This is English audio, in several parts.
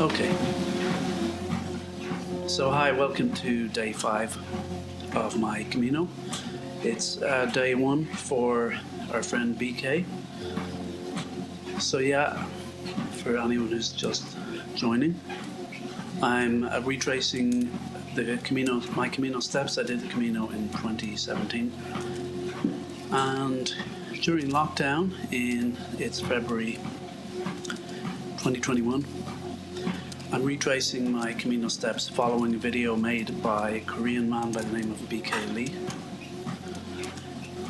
Okay. So hi, welcome to day 5 of my Camino. It's day 1 for our friend BK. So yeah, for anyone who's just joining, I'm retracing the Camino, my Camino steps. I did the Camino in 2017, and during lockdown it's February 2021. I'm retracing my Camino steps following a video made by a Korean man by the name of BK Lee.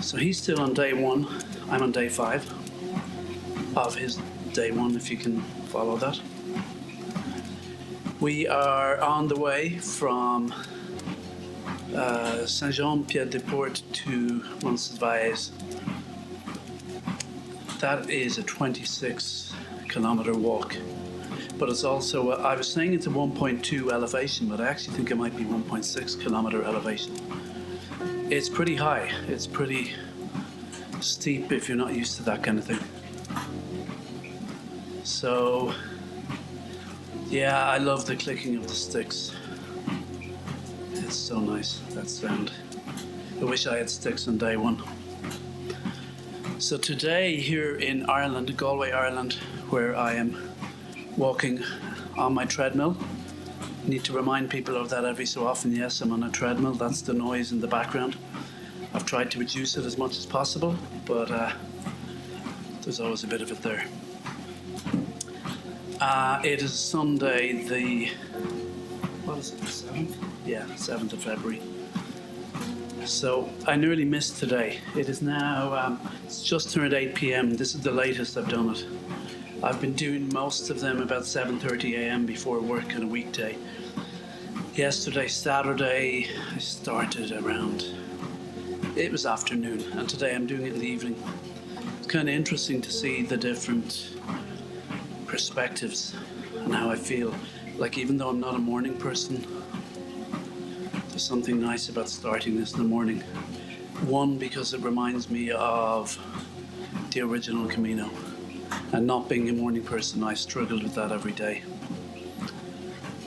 So he's still on day 1. I'm on day 5 of his day 1, if you can follow that. We are on the way from Saint-Jean-Pied-de-Port to Roncesvalles. That is a 26-kilometer walk. But it's also, I was saying it's a 1.2 elevation, but I actually think it might be 1.6 kilometer elevation. It's pretty high. It's pretty steep if you're not used to that kind of thing. So, yeah, I love the clicking of the sticks. It's so nice, that sound. I wish I had sticks on day 1. So today here in Ireland, Galway, Ireland, where I am walking on my treadmill. I need to remind people of that every so often. Yes, I'm on a treadmill. That's the noise in the background. I've tried to reduce it as much as possible, but there's always a bit of it there. It is Sunday, the 7th? Yeah, 7th of February. So I nearly missed today. It is now, it's just turned 8 p.m. This is the latest I've done it. I've been doing most of them about 7:30 a.m. before work on a weekday. Yesterday, Saturday, I started around, it was afternoon, and today I'm doing it in the evening. It's kind of interesting to see the different perspectives and how I feel. Like, even though I'm not a morning person, there's something nice about starting this in the morning. One, because it reminds me of the original Camino. And not being a morning person, I struggled with that every day.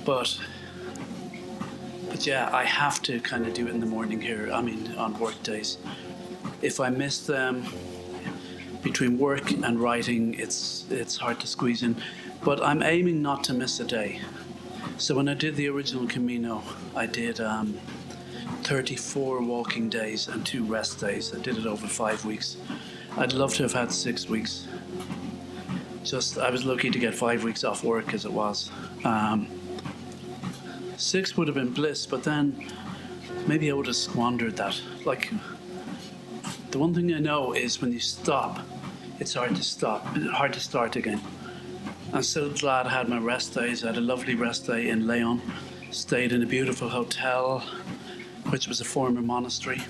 But yeah, I have to kind of do it in the morning here. I mean, on work days. If I miss them between work and writing, it's hard to squeeze in. But I'm aiming not to miss a day. So when I did the original Camino, I did 34 walking days and 2 rest days. I did it over 5 weeks. I'd love to have had 6 weeks. I was lucky to get 5 weeks off work as it was. 6 would have been bliss, but then maybe I would have squandered that. Like, the one thing I know is when you stop, it's hard to stop, hard to start again. I'm so glad I had my rest days. I had a lovely rest day in Leon, stayed in a beautiful hotel, which was a former monastery.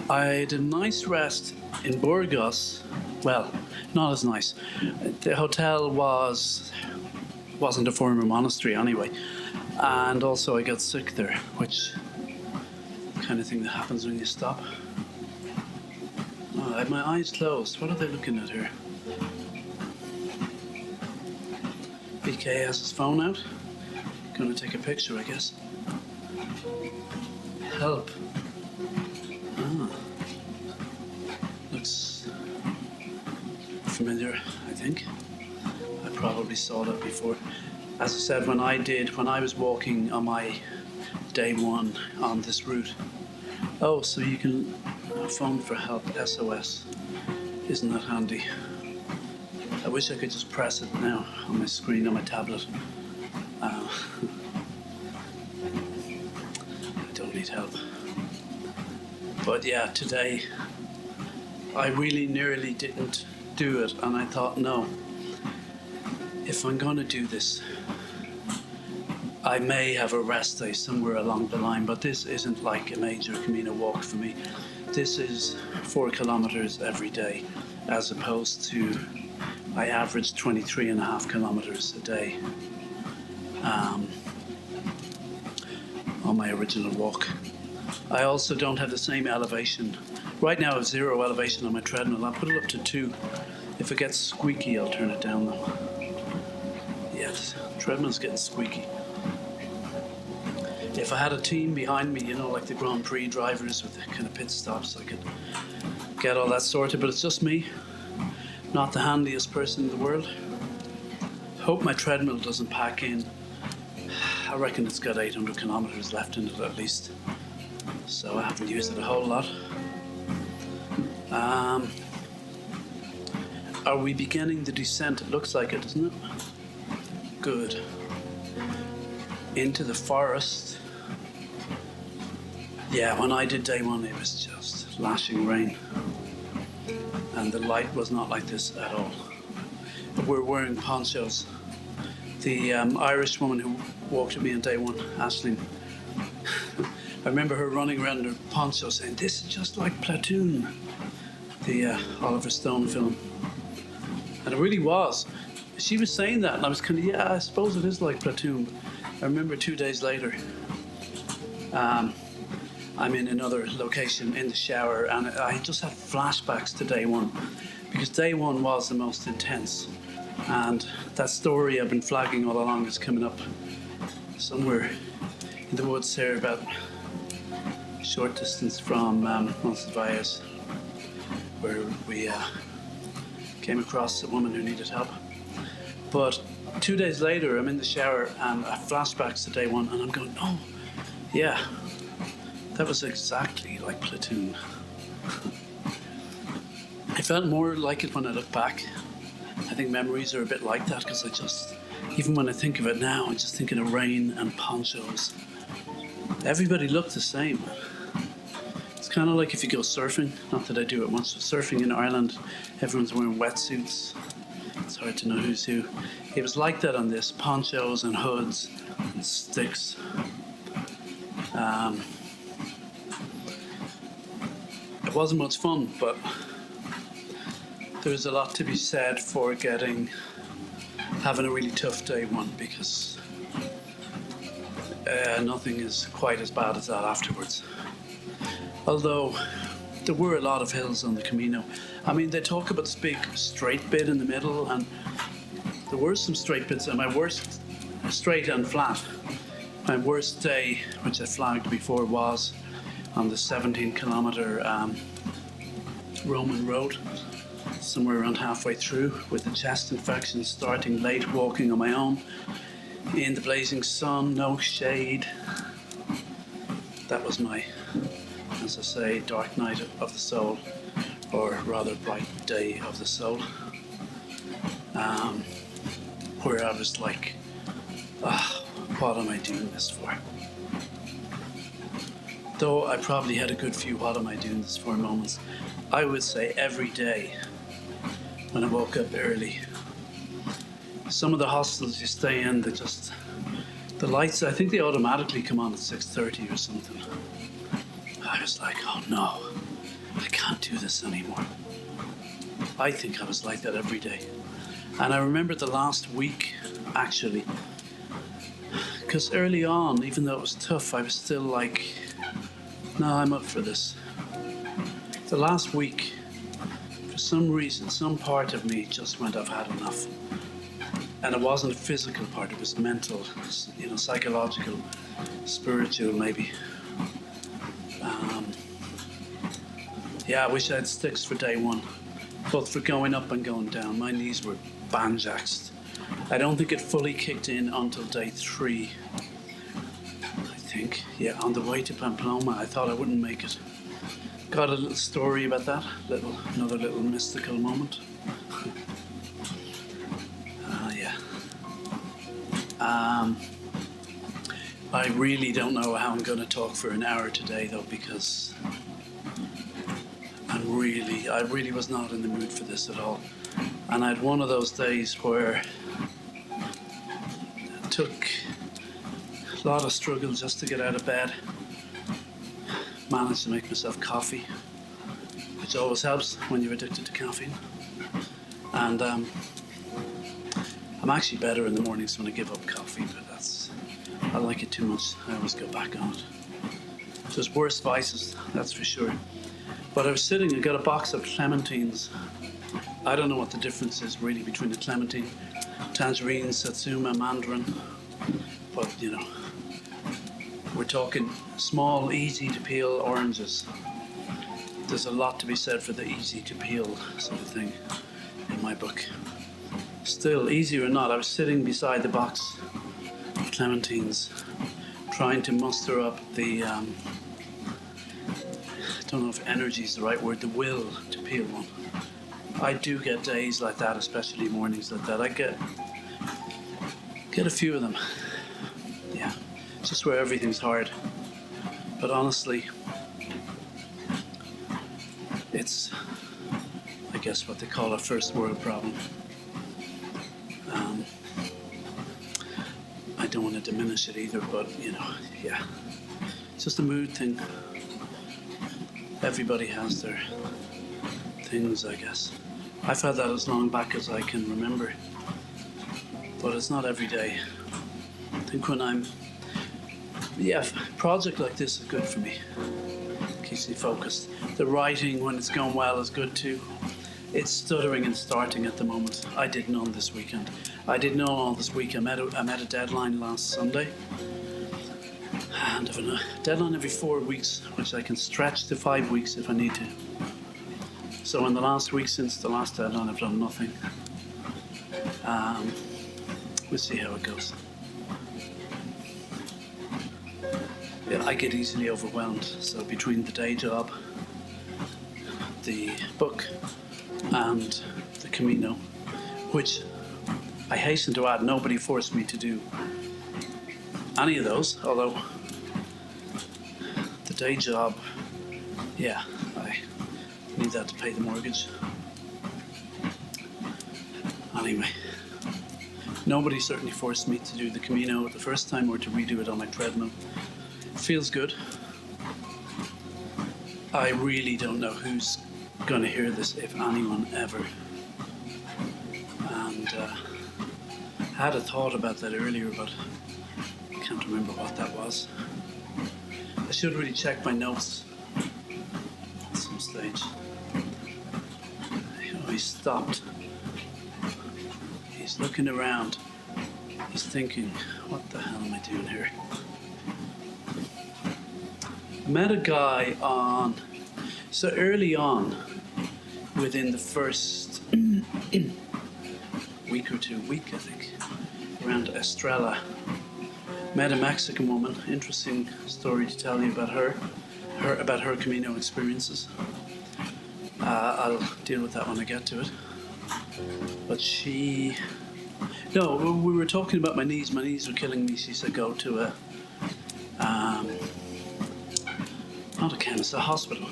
I had a nice rest in Burgos. Well, not as nice. The hotel wasn't a former monastery anyway. And also I got sick there, which kind of thing that happens when you stop. Oh, I had my eyes closed. What are they looking at here? BK has his phone out. Gonna take a picture, I guess. Help. Ah. Looks familiar, I think. I probably saw that before. As I said, when I was walking on my day 1 on this route. Oh, so you can phone for help, SOS. Isn't that handy? I wish I could just press it now on my screen, on my tablet. I don't need help. But yeah, today I really nearly didn't do it, and I thought, no, if I'm going to do this, I may have a rest day somewhere along the line, but this isn't like a major Camino walk for me. This is 4 kilometers every day, as opposed to I average 23.5 kilometers a day on my original walk. I also don't have the same elevation. Right now I have 0 elevation on my treadmill. I'll put it up to 2. If it gets squeaky, I'll turn it down though. Yeah, the treadmill's getting squeaky. If I had a team behind me, like the Grand Prix drivers with the kind of pit stops, I could get all that sorted, but it's just me, not the handiest person in the world. Hope my treadmill doesn't pack in. I reckon it's got 800 kilometers left in it at least, so I haven't used it a whole lot. Are we beginning the descent? It looks like it, doesn't it? Good. Into the forest. Yeah, when I did day one, it was just lashing rain. And the light was not like this at all. But we're wearing ponchos. The Irish woman who walked with me on day one, Aisling, I remember her running around in her poncho saying, "This is just like Platoon," the Oliver Stone film. And it really was. She was saying that, and I was kind of, yeah, I suppose it is like Platoon. I remember 2 days later, I'm in another location in the shower, and I just had flashbacks to day one, because day one was the most intense. And that story I've been flagging all along is coming up somewhere in the woods here, about a short distance from Roncesvalles, where we came across a woman who needed help. But 2 days later, I'm in the shower and I flashbacks to day one, and I'm going, oh, yeah, that was exactly like Platoon. I felt more like it when I look back. I think memories are a bit like that, because even when I think of it now, I'm just thinking of rain and ponchos. Everybody looked the same. It's kind of like if you go surfing, not that I do it much, but surfing in Ireland, everyone's wearing wetsuits. It's hard to know who's who. It was like that on this, ponchos and hoods and sticks. It wasn't much fun, but there's a lot to be said for having a really tough day one, because nothing is quite as bad as that afterwards. Although there were a lot of hills on the Camino. I mean, they talk about this big straight bit in the middle, and there were some straight bits, and my worst, straight and flat. My worst day, which I flagged before, was on the 17-kilometer Roman road, somewhere around halfway through, with a chest infection, starting late, walking on my own, in the blazing sun, no shade. That was my, as I say, dark night of the soul, or rather bright day of the soul, where I was like, what am I doing this for? Though I probably had a good few what am I doing this for moments. I would say every day when I woke up early. Some of the hostels you stay in, the lights, I think they automatically come on at 6:30 or something. I was like, oh no, I can't do this anymore. I think I was like that every day. And I remember the last week, actually, because early on, even though it was tough, I was still like, no, I'm up for this. The last week, for some reason, some part of me just went, I've had enough. And it wasn't a physical part, it was mental, psychological, spiritual maybe. I wish I had sticks for day one, both for going up and going down. My knees were banjaxed. I don't think it fully kicked in until day 3. I think, on the way to Pamplona, I thought I wouldn't make it. Got a little story about that, another little mystical moment. I really don't know how I'm going to talk for an hour today, though, because I really was not in the mood for this at all. And I had one of those days where it took a lot of struggle just to get out of bed. Managed to make myself coffee, which always helps when you're addicted to caffeine. And I'm actually better in the mornings when I give up coffee, but I like it too much. I always go back on it. There's worse vices, that's for sure. But I was sitting and got a box of clementines. I don't know what the difference is really between a clementine tangerine, satsuma, mandarin. But, we're talking small, easy to peel oranges. There's a lot to be said for the easy to peel sort of thing in my book. Still, easy or not, I was sitting beside the box of clementines trying to muster up the, I don't know if energy is the right word, the will to peel one. I do get days like that, especially mornings like that. I get a few of them. Yeah, just where everything's hard. But honestly, it's, I guess, what they call a first world problem. I don't want to diminish it either, but yeah, it's just a mood thing. Everybody has their things, I guess. I've had that as long back as I can remember, but it's not every day. I think when a project like this is good for me. Keeps me focused. The writing, when it's going well, is good too. It's stuttering and starting at the moment. I did none this weekend. I did none all this week. I met a deadline last Sunday. And I have a deadline every 4 weeks, which I can stretch to 5 weeks if I need to. So in the last week since the last deadline, I've done nothing. We'll see how it goes. Yeah, I get easily overwhelmed. So between the day job, the book, and the Camino, which I hasten to add, nobody forced me to do any of those, although the day job, yeah, I need that to pay the mortgage. Anyway, nobody certainly forced me to do the Camino the first time or to redo it on my treadmill. It feels good. I really don't know who's going to hear this, if anyone ever. And I had a thought about that earlier, but I can't remember what that was. I should really check my notes at some stage. He stopped. He's looking around. He's thinking, what the hell am I doing here? I met a guy so early on, within the first week, I think, around Estrella, met a Mexican woman. Interesting story to tell you about her Camino experiences. I'll deal with that when I get to it. But we were talking about my knees. My knees were killing me. She said, go to not a chemist, a hospital.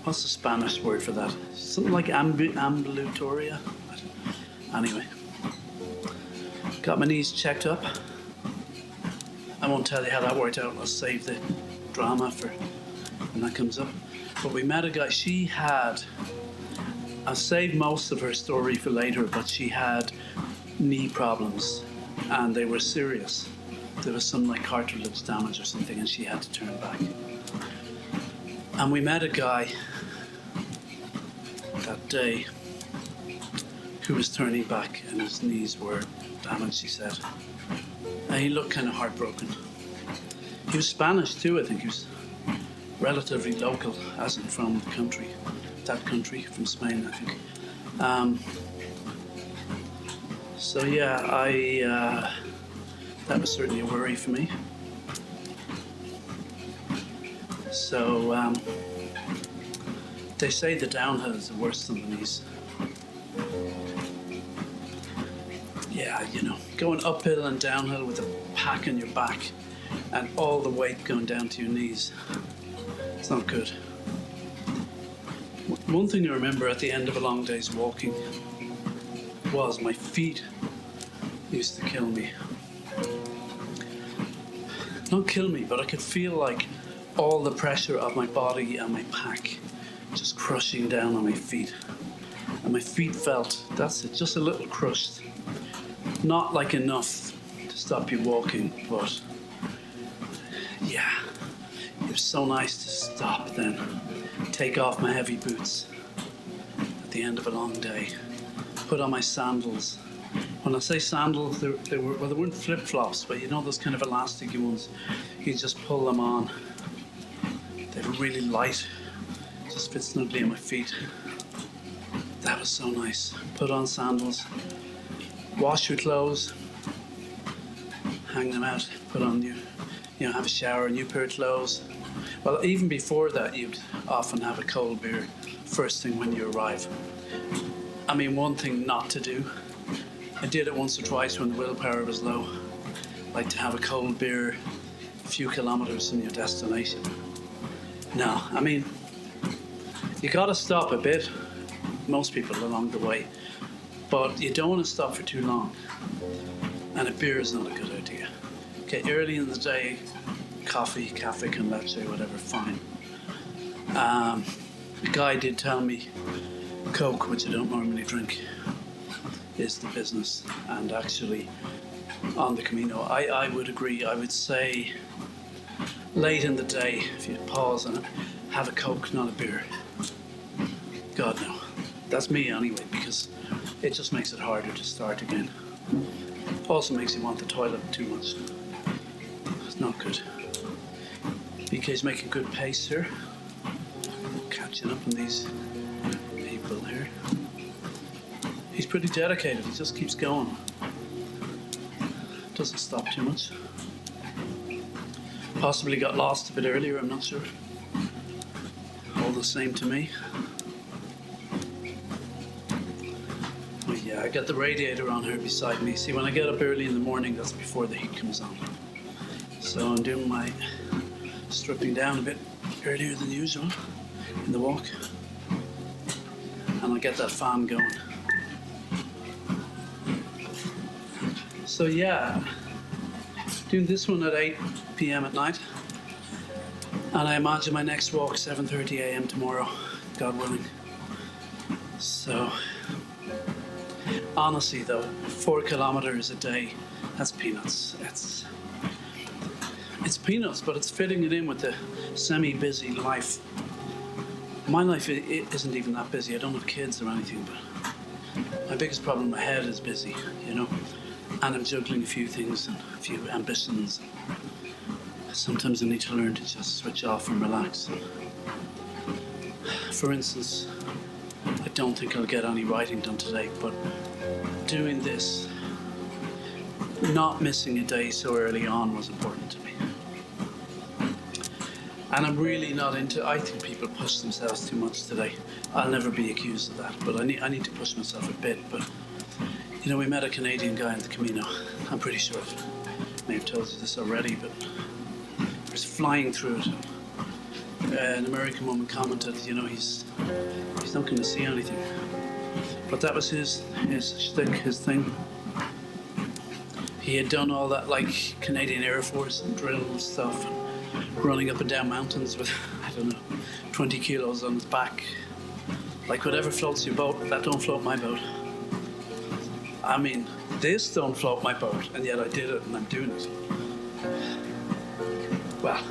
What's the Spanish word for that? Something like ambulatoria? Anyway, got my knees checked up. I won't tell you how that worked out. I'll save the drama for when that comes up. But we met a guy. I'll save most of her story for later, but she had knee problems and they were serious. There was some like cartilage damage or something and she had to turn back. And we met a guy that day who was turning back and his knees were damaged, he said. And he looked kind of heartbroken. He was Spanish too, I think. He was relatively local, as in from the country. That country, from Spain, I think. So yeah, that was certainly a worry for me. So they say the downhill is worse than the knees. Yeah, going uphill and downhill with a pack on your back and all the weight going down to your knees. It's not good. One thing I remember at the end of a long day's walking was my feet used to kill me. Not kill me, but I could feel like all the pressure of my body and my pack just crushing down on my feet. And my feet felt, that's it, just a little crushed. Not like enough to stop you walking, but yeah, it was so nice to stop then, take off my heavy boots at the end of a long day, put on my sandals, When I say sandals, they weren't flip-flops, but you know those kind of elasticy ones. You just pull them on. They were really light. Just fit snugly in my feet. That was so nice. Put on sandals, wash your clothes, hang them out, put on have a shower, a new pair of clothes. Well, even before that, you'd often have a cold beer first thing when you arrive. I mean, one thing not to do. I did it once or twice when the willpower was low. Like to have a cold beer a few kilometers from your destination. No, I mean, you gotta stop a bit, most people along the way, but you don't want to stop for too long. And a beer is not a good idea. Okay, early in the day, coffee, cafe con leche, whatever, fine. The guy did tell me Coke, which I don't normally drink, is the business. And actually, on the Camino, I would agree. I would say late in the day, if you pause and have a Coke, not a beer. God, no. That's me anyway, because it just makes it harder to start again. Also makes you want the toilet too much. It's not good. BK's making good pace here. Catching up on these people here. He's pretty dedicated, he just keeps going. Doesn't stop too much. Possibly got lost a bit earlier, I'm not sure. All the same to me. But yeah, I got the radiator on here beside me. See, when I get up early in the morning, that's before the heat comes on. So I'm doing my stripping down a bit earlier than usual in the walk. And I'll get that fan going. So yeah, doing this one at 8 p.m. at night. And I imagine my next walk 7:30 a.m. tomorrow, God willing. So, honestly though, 4 kilometers a day, that's peanuts. It's peanuts, but it's fitting it in with the semi-busy life. My life it isn't even that busy. I don't have kids or anything, but my biggest problem in my head is busy, you know. And I'm juggling a few things and a few ambitions. Sometimes I need to learn to just switch off and relax. For instance, I don't think I'll get any writing done today, but doing this, not missing a day so early on was important to me. And I'm really not into, I think people push themselves too much today. I'll never be accused of that, but I need to push myself a bit. But you know, we met a Canadian guy in the Camino. I'm pretty sure I may have told you this already, but he was flying through it. An American woman commented, you know, he's not going to see anything. But that was his shtick, his thing. He had done all that, like Canadian Air Force and drill and stuff, and running up and down mountains with, I don't know, 20 kilos on his back. Like whatever floats your boat, that don't float my boat. I mean, this don't float my boat, and yet I did it and I'm doing it. Well,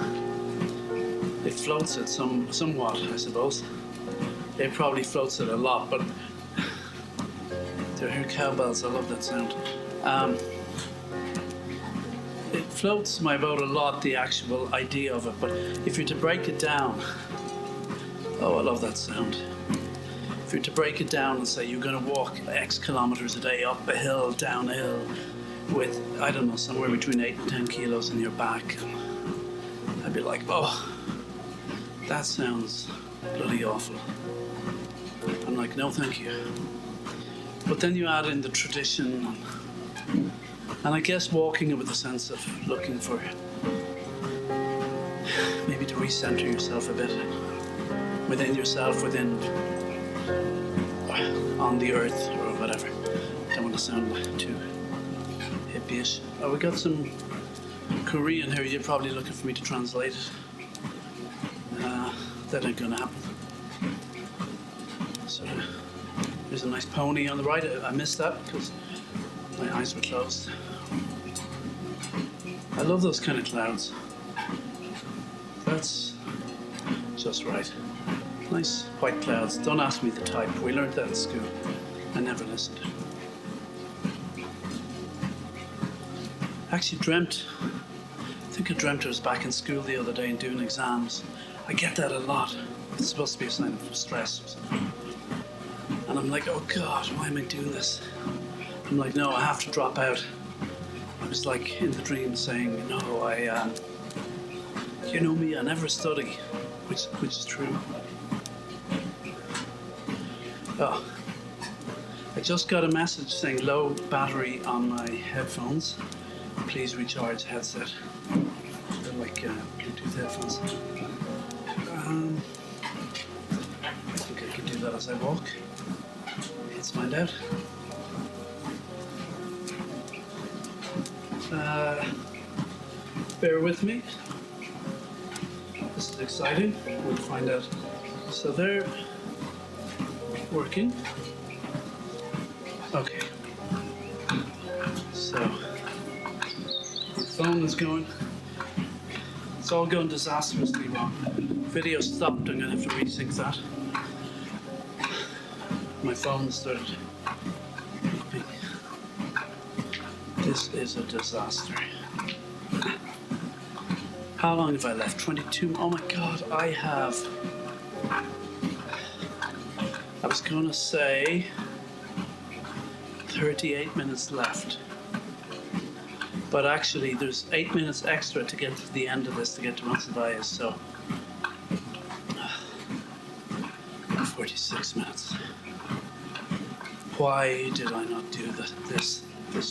it floats it somewhat, I suppose. It probably floats it a lot, but to hear cowbells, I love that sound. It floats my boat a lot, the actual idea of it, but if you're to break it down, oh, I love that sound. If you're to break it down and say you're going to walk X kilometers a day up a hill, down a hill, with, I don't know, somewhere between 8 and 10 kilos on your back, I'd be like, oh, that sounds bloody awful. I'm like, no, thank you. But then you add in the tradition, and I guess walking it with a sense of looking for maybe to recenter yourself a bit within yourself, on the earth or whatever. Don't want to sound too hippie-ish. Oh, we got some Korean here. You're probably looking for me to translate it. That ain't gonna happen. So there's a nice pony on the right. I missed that because my eyes were closed. I love those kind of clouds. That's just right. Nice white clouds. Don't ask me the type. We learned that in school. I never listened. actually dreamt, I think I dreamt I was back in school the other day and doing exams. I get that a lot. It's supposed to be a sign of stress. And I'm like, oh God, why am I doing this? I'm like, no, I have to drop out. I was like in the dream saying, no, you know me, I never study, which is true. Oh, I just got a message saying low battery on my headphones. Please recharge headset. They're like Bluetooth headphones. I think I can do that as I walk. Let's find out. Bear with me. This is exciting. We'll find out. So they're working. Okay. So the phone is going. It's all going disastrously wrong. Video stopped. I'm gonna have to resync that. My phone started beeping. This is a disaster. How long have I left? 22. Oh my God, I have. I was gonna say 38 minutes left. But actually, there's 8 minutes extra to get to the end of this, to get to Roncesvalles, so 46 minutes. Why did I not do this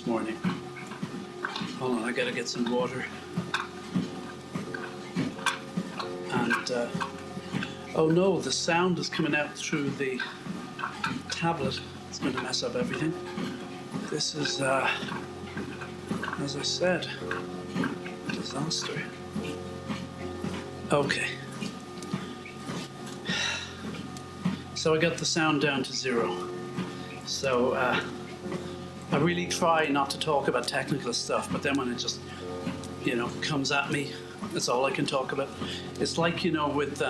morning? Hold on, I gotta get some water. And, oh no, the sound is coming out through the tablet. It's going to mess up everything. This is, as I said, disaster. Okay. So I got the sound down to 0. So I really try not to talk about technical stuff, but then when it just, comes at me, that's all I can talk about. It's like, with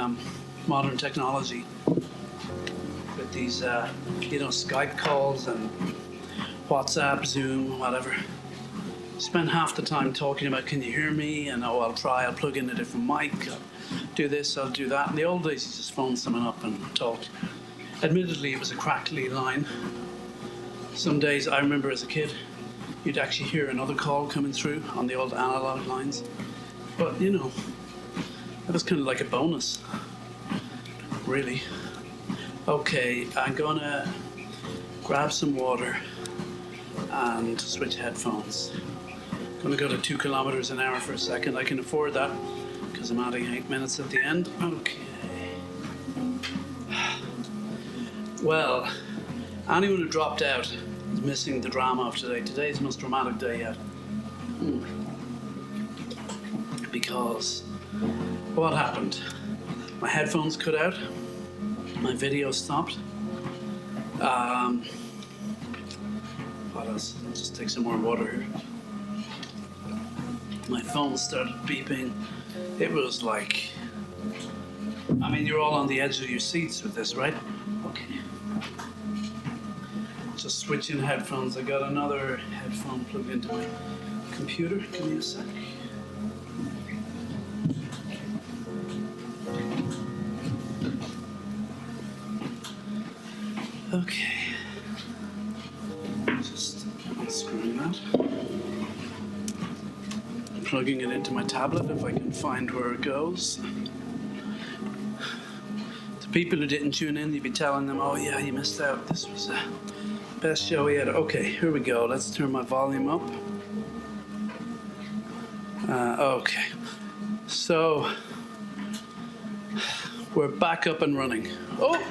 modern technology, with these, Skype calls and WhatsApp, Zoom, whatever. Spend half the time talking about, can you hear me? And I'll plug in a different mic, I'll do this, I'll do that. In the old days, you just phone someone up and talk. Admittedly, it was a crackly line. Some days, I remember as a kid, you'd actually hear another call coming through on the old analog lines. But, that was kind of like a bonus, really. Okay, I'm gonna grab some water and switch headphones. I'm gonna go to 2 kilometers an hour for a second. I can afford that because I'm adding 8 minutes at the end. Okay. Well, anyone who dropped out is missing the drama of today. Today's the most dramatic day yet. Because what happened? My headphones cut out. My video stopped. What else? I'll just take some more water here. My phone started beeping. It was like, you're all on the edge of your seats with this, right? Okay. Just switching headphones. I got another headphone plugged into my computer. Give me a sec. Okay. Just unscrewing that. Plugging it into my tablet if I can find where it goes. To people who didn't tune in, you'd be telling them, oh yeah, you missed out. This was the best show yet. Okay, here we go. Let's turn my volume up. Okay. So, we're back up and running. Oh!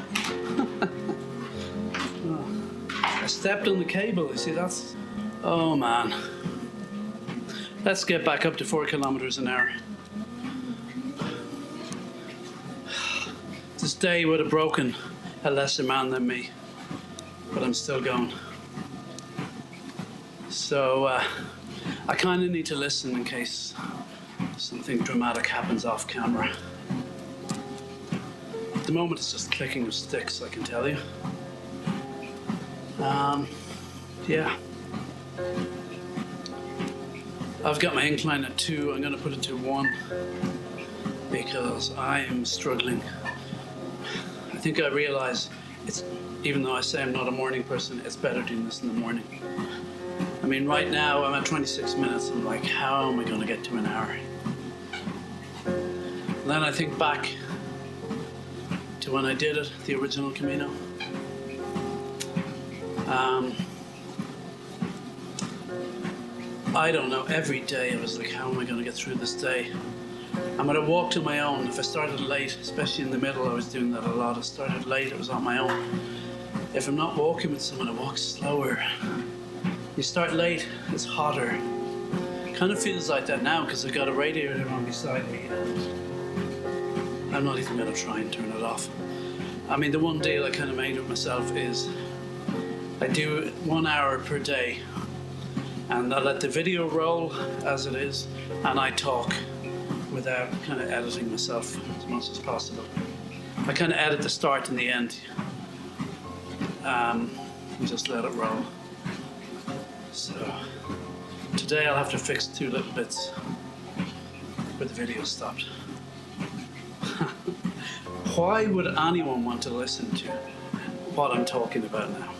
I stepped on the cable. You see, that's... Oh, man. Let's get back up to 4 kilometers an hour. This day would have broken a lesser man than me, but I'm still going. So, I kind of need to listen in case something dramatic happens off camera. At the moment, it's just clicking of sticks, I can tell you. Yeah. I've got my incline at 2. I'm going to put it to 1 because I am struggling. I think I realize it's, even though I say I'm not a morning person, it's better doing this in the morning. I mean, right now I'm at 26 minutes. I'm like, how am I going to get to an hour? And then I think back to when I did it, the original Camino. I don't know, every day I was like, how am I going to get through this day? I'm going to walk to my own. If I started late, especially in the middle, I was doing that a lot. I started late, it was on my own. If I'm not walking with someone, I walk slower. You start late, it's hotter. Kind of feels like that now because I've got a radiator on beside me. I'm not even going to try and turn it off. I mean, the one deal I kind of made with myself is I do 1 hour per day and I let the video roll as it is and I talk without kind of editing myself as much as possible. I kind of edit the start and the end and just let it roll. So today I'll have to fix 2 little bits where the video stopped. Why would anyone want to listen to what I'm talking about now?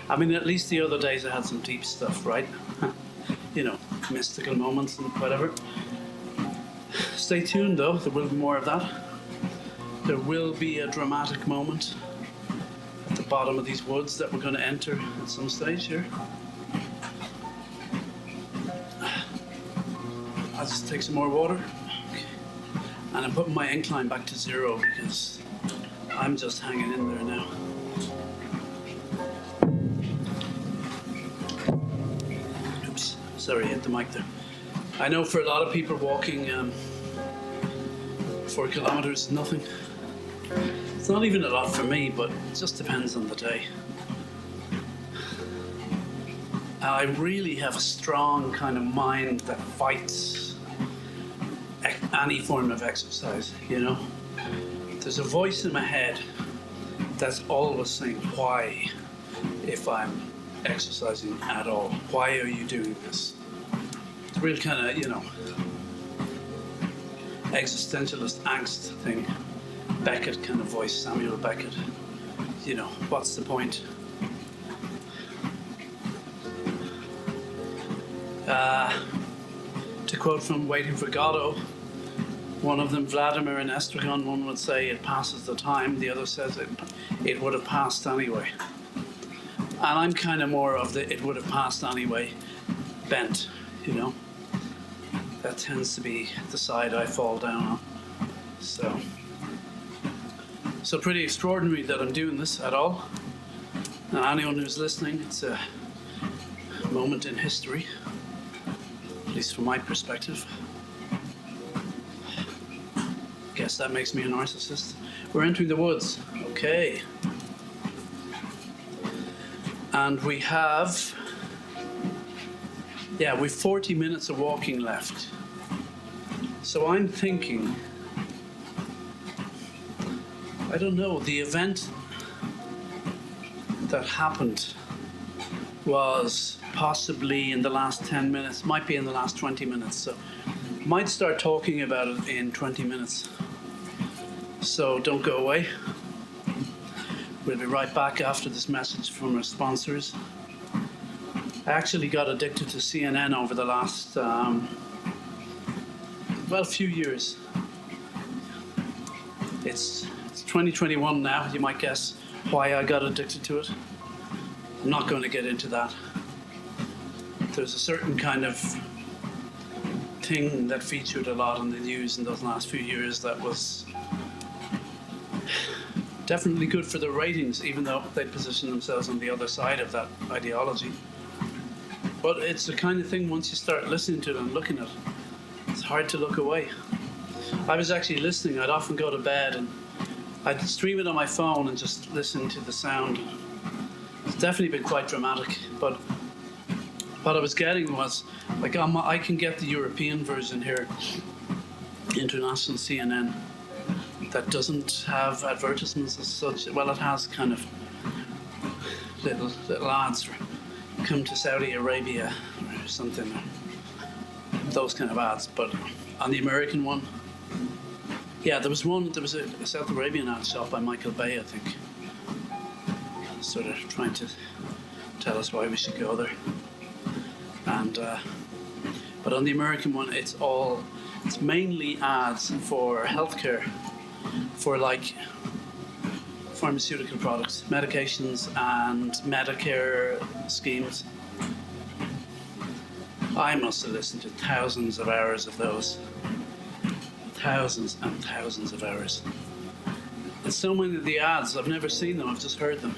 I mean, at least the other days I had some deep stuff, right? You know, mystical moments and whatever. Stay tuned though, there will be more of that. There will be a dramatic moment at the bottom of these woods that we're going to enter at some stage here. I'll just take some more water. Okay. And I'm putting my incline back to 0 because I'm just hanging in there now. Oops, sorry, I hit the mic there. I know for a lot of people walking 4 kilometers is nothing. It's not even a lot for me, but it just depends on the day. I really have a strong kind of mind that fights any form of exercise, you know. There's a voice in my head that's always saying, why, if I'm exercising at all? Why are you doing this? It's a real kind of, you know, existentialist angst thing. Beckett kind of voice, Samuel Beckett. You know, what's the point? To quote from Waiting for Godot, one of them, Vladimir and Estragon, one would say it passes the time, the other says it would have passed anyway. And I'm kind of more of the it would have passed anyway bent, you know. That tends to be the side I fall down on. So pretty extraordinary that I'm doing this at all. And anyone who's listening, it's a moment in history, at least from my perspective. Guess that makes me a narcissist. We're entering the woods. Okay. And we have 40 minutes of walking left. So I'm thinking, I don't know, the event that happened was possibly in the last 10 minutes, might be in the last 20 minutes. So might start talking about it in 20 minutes. So don't go away. We'll be right back after this message from our sponsors. I actually got addicted to CNN over the last, few years. It's 2021 now. You might guess why I got addicted to it. I'm not going to get into that. There's a certain kind of thing that featured a lot in the news in those last few years that was definitely good for the ratings, even though they position themselves on the other side of that ideology. But it's the kind of thing, once you start listening to it and looking at it, it's hard to look away. I was actually listening. I'd often go to bed and I'd stream it on my phone and just listen to the sound. It's definitely been quite dramatic, but what I was getting was, like, I can get the European version here, international CNN, that doesn't have advertisements as such. Well, it has kind of little ads for come to Saudi Arabia or something. those kind of ads. But on the American one, yeah, there was a South Arabian ad shot by Michael Bay, I think, sort of trying to tell us why we should go there. And but on the American one, it's mainly ads for healthcare, for like pharmaceutical products, medications, and Medicare schemes. I must have listened to thousands of hours of those. Thousands and thousands of hours. And so many of the ads, I've never seen them, I've just heard them.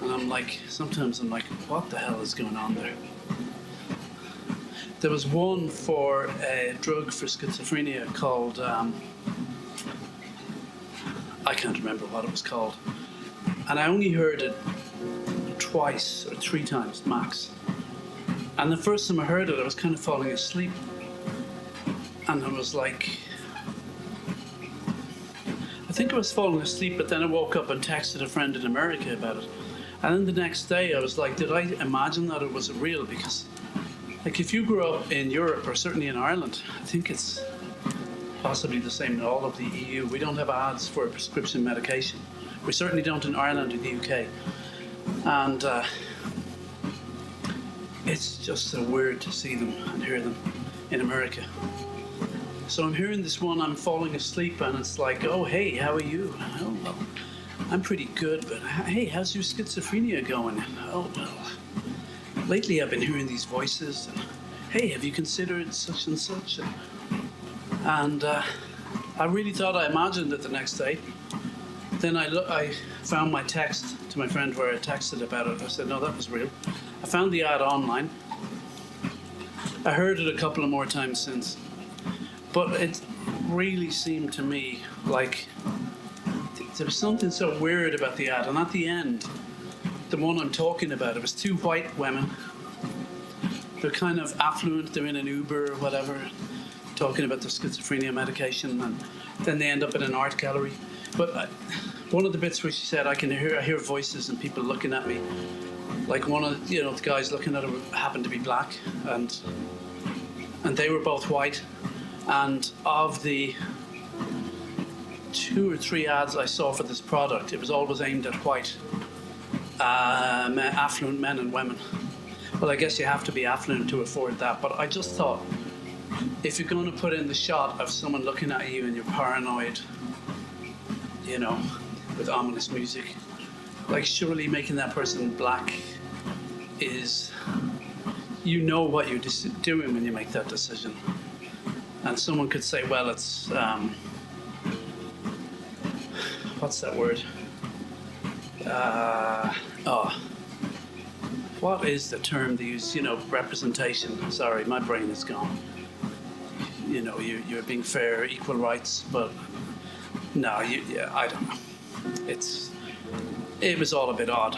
And sometimes I'm like, what the hell is going on there? There was one for a drug for schizophrenia called, I can't remember what it was called. And I only heard it twice or three times max. And the first time I heard it, I was kind of falling asleep. And I was like, I think I was falling asleep, but then I woke up and texted a friend in America about it. And then the next day I was like, did I imagine that it was real? Because like if you grew up in Europe, or certainly in Ireland, I think it's possibly the same in all of the EU. We don't have ads for prescription medication. We certainly don't in Ireland or the UK. And it's just so weird to see them and hear them in America. So I'm hearing this one, I'm falling asleep, and it's like, oh, hey, how are you? Oh, well, I'm pretty good, but hey, how's your schizophrenia going? Oh, well, lately I've been hearing these voices, and hey, have you considered such and such? And I really thought I imagined it the next day. Then I found my text to my friend where I texted about it. I said, no, that was real. I found the ad online. I heard it a couple of more times since. But it really seemed to me like there was something so weird about the ad. And at the end, the one I'm talking about, it was two white women. They're kind of affluent, they're in an Uber or whatever, talking about their schizophrenia medication, and then they end up in an art gallery. But one of the bits where she said, I hear voices and people looking at me. Like one of the guys looking at her happened to be black, and they were both white. And of the 2 or 3 ads I saw for this product, it was always aimed at white, affluent men and women. Well, I guess you have to be affluent to afford that, but I just thought, if you're going to put in the shot of someone looking at you and you're paranoid, with ominous music, like surely making that person black is, what you're doing when you make that decision. And someone could say, well, it's, what's that word? What is the term they use? Representation. Sorry, my brain is gone. You're being fair, equal rights, but no, I don't know. It was all a bit odd.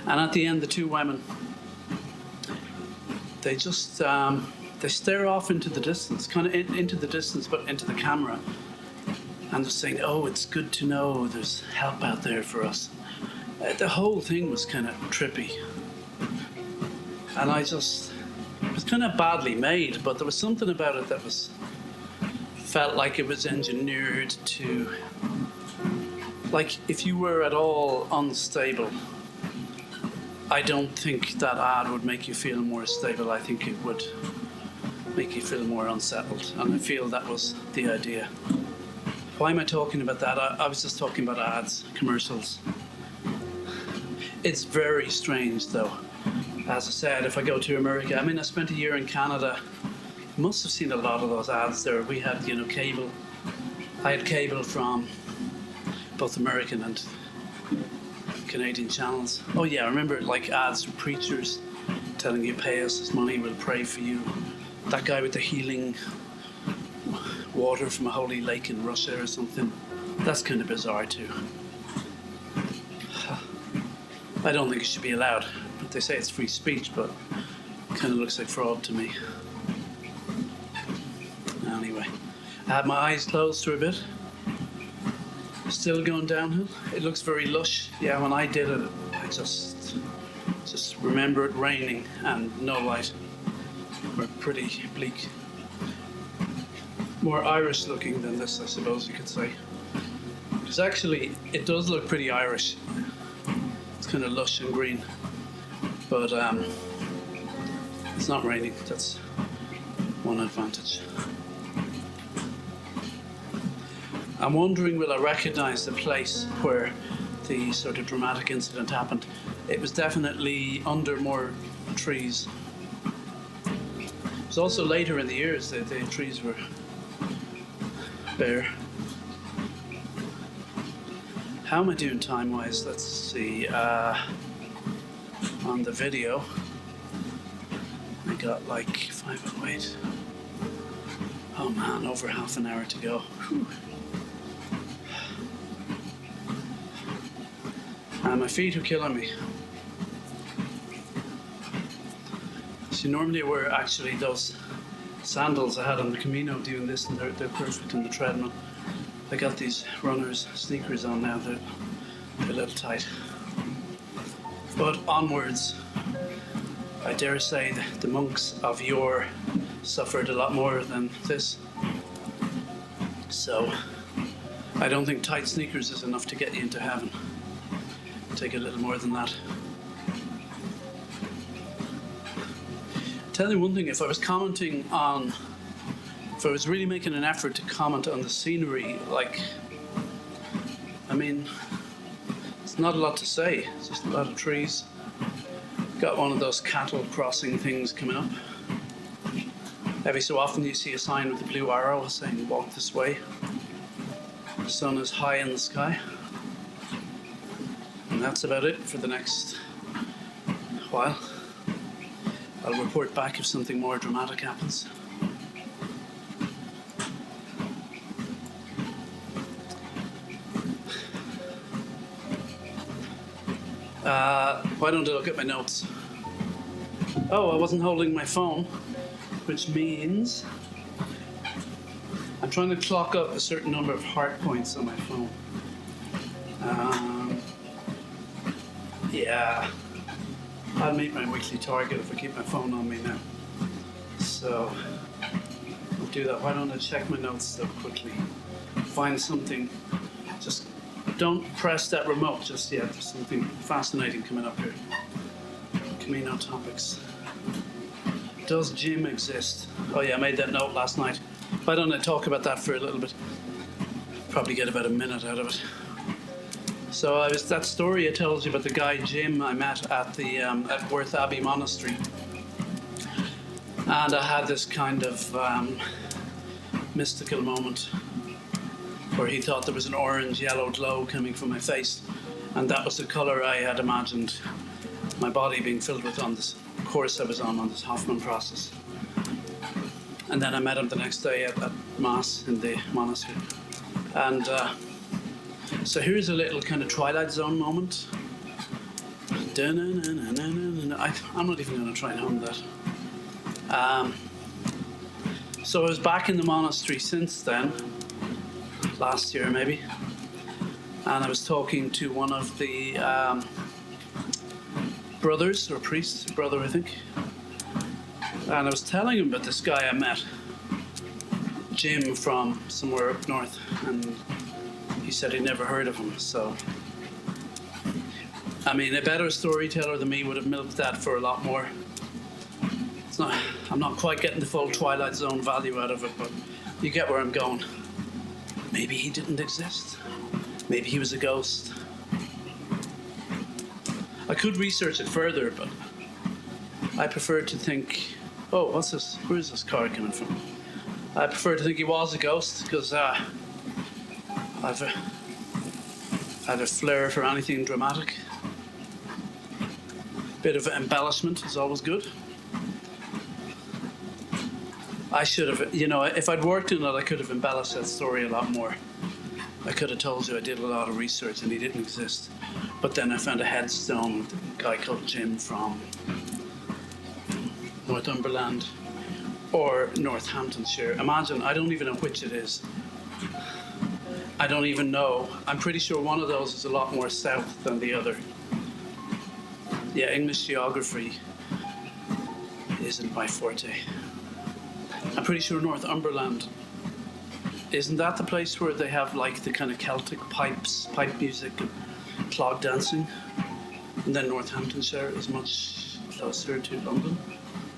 And at the end, the two women, they just, they stare off into the distance, kind of into the distance, but into the camera. And they're saying, oh, it's good to know there's help out there for us. The whole thing was kind of trippy. And it was kind of badly made, but there was something about it that felt like it was engineered to, like if you were at all unstable, I don't think that ad would make you feel more stable. I think it would make you feel more unsettled. And I feel that was the idea. Why am I talking about that? I was just talking about ads, commercials. It's very strange though. As I said, if I go to America, I spent a year in Canada. I must have seen a lot of those ads there. We had, cable. I had cable from both American and Canadian channels. Oh yeah, I remember like ads from preachers telling you, pay us this money, we'll pray for you. That guy with the healing water from a holy lake in Russia or something. That's kind of bizarre too. I don't think it should be allowed. But they say it's free speech, but it kind of looks like fraud to me. Anyway, I had my eyes closed for a bit. Still going downhill. It looks very lush. Yeah, when I did it, I just remember it raining and no light. were pretty bleak. More Irish looking than this, I suppose you could say. Because actually, it does look pretty Irish. It's kind of lush and green. But it's not raining, that's one advantage. I'm wondering, will I recognise the place where the sort of dramatic incident happened? It was definitely under more trees. It was also later in the years that the trees were bare. How am I doing time-wise? Let's see. On the video, I got like 5:08. Oh man, over half an hour to go. Whew. And my feet are killing me. See, normally I wear actually those sandals I had on the Camino doing this, and they're perfect in the treadmill. I got these runners sneakers on now, they're a little tight. But onwards, I dare say that the monks of yore suffered a lot more than this. So I don't think tight sneakers is enough to get you into heaven. Take a little more than that. Tell you one thing, if I was really making an effort to comment on the scenery, like, I mean, it's not a lot to say. It's just a lot of trees. Got one of those cattle crossing things coming up. Every so often you see a sign with a blue arrow saying walk this way. The sun is high in the sky. And that's about it for the next while. I'll report back if something more dramatic happens. Why don't I look at my notes? Oh, I wasn't holding my phone, which means I'm trying to clock up a certain number of heart points on my phone. Yeah, I'll meet my weekly target if I keep my phone on me now. So I'll do that. Why don't I check my notes so quickly? Find something. Just don't press that remote just yet. There's something fascinating coming up here. Camino topics. Does gym exist? Oh yeah, I made that note last night. Why don't I talk about that for a little bit? Probably get about a minute out of it. So that story I told you about the guy Jim I met at the at Worth Abbey Monastery, and I had this kind of mystical moment where he thought there was an orange-yellow glow coming from my face, and that was the colour I had imagined my body being filled with on this course I was on this Hoffman process. And then I met him the next day at Mass in the monastery, and so here's a little kind of Twilight Zone moment. I'm not even going to try and hum that. So I was back in the monastery since then, last year maybe, and I was talking to one of the brothers, or priests, brother I think, and I was telling him about this guy I met, Jim from somewhere up north, and he said he'd never heard of him. So, I mean, a better storyteller than me would have milked that for a lot more. I'm not quite getting the full Twilight Zone value out of it, but you get where I'm going. Maybe he didn't exist. Maybe he was a ghost. I could research it further, but I prefer to think, oh, what's this? Where's this car coming from? I prefer to think he was a ghost, because I've a flair for anything dramatic. Bit of embellishment is always good. I should have, if I'd worked in it, I could have embellished that story a lot more. I could have told you I did a lot of research and he didn't exist. But then I found a headstone with a guy called Jim from Northumberland or Northamptonshire. Imagine, I don't even know which it is. I don't even know. I'm pretty sure one of those is a lot more south than the other. Yeah, English geography isn't my forte. I'm pretty sure Northumberland, isn't that the place where they have like the kind of Celtic pipe music and clog dancing? And then Northamptonshire is much closer to London.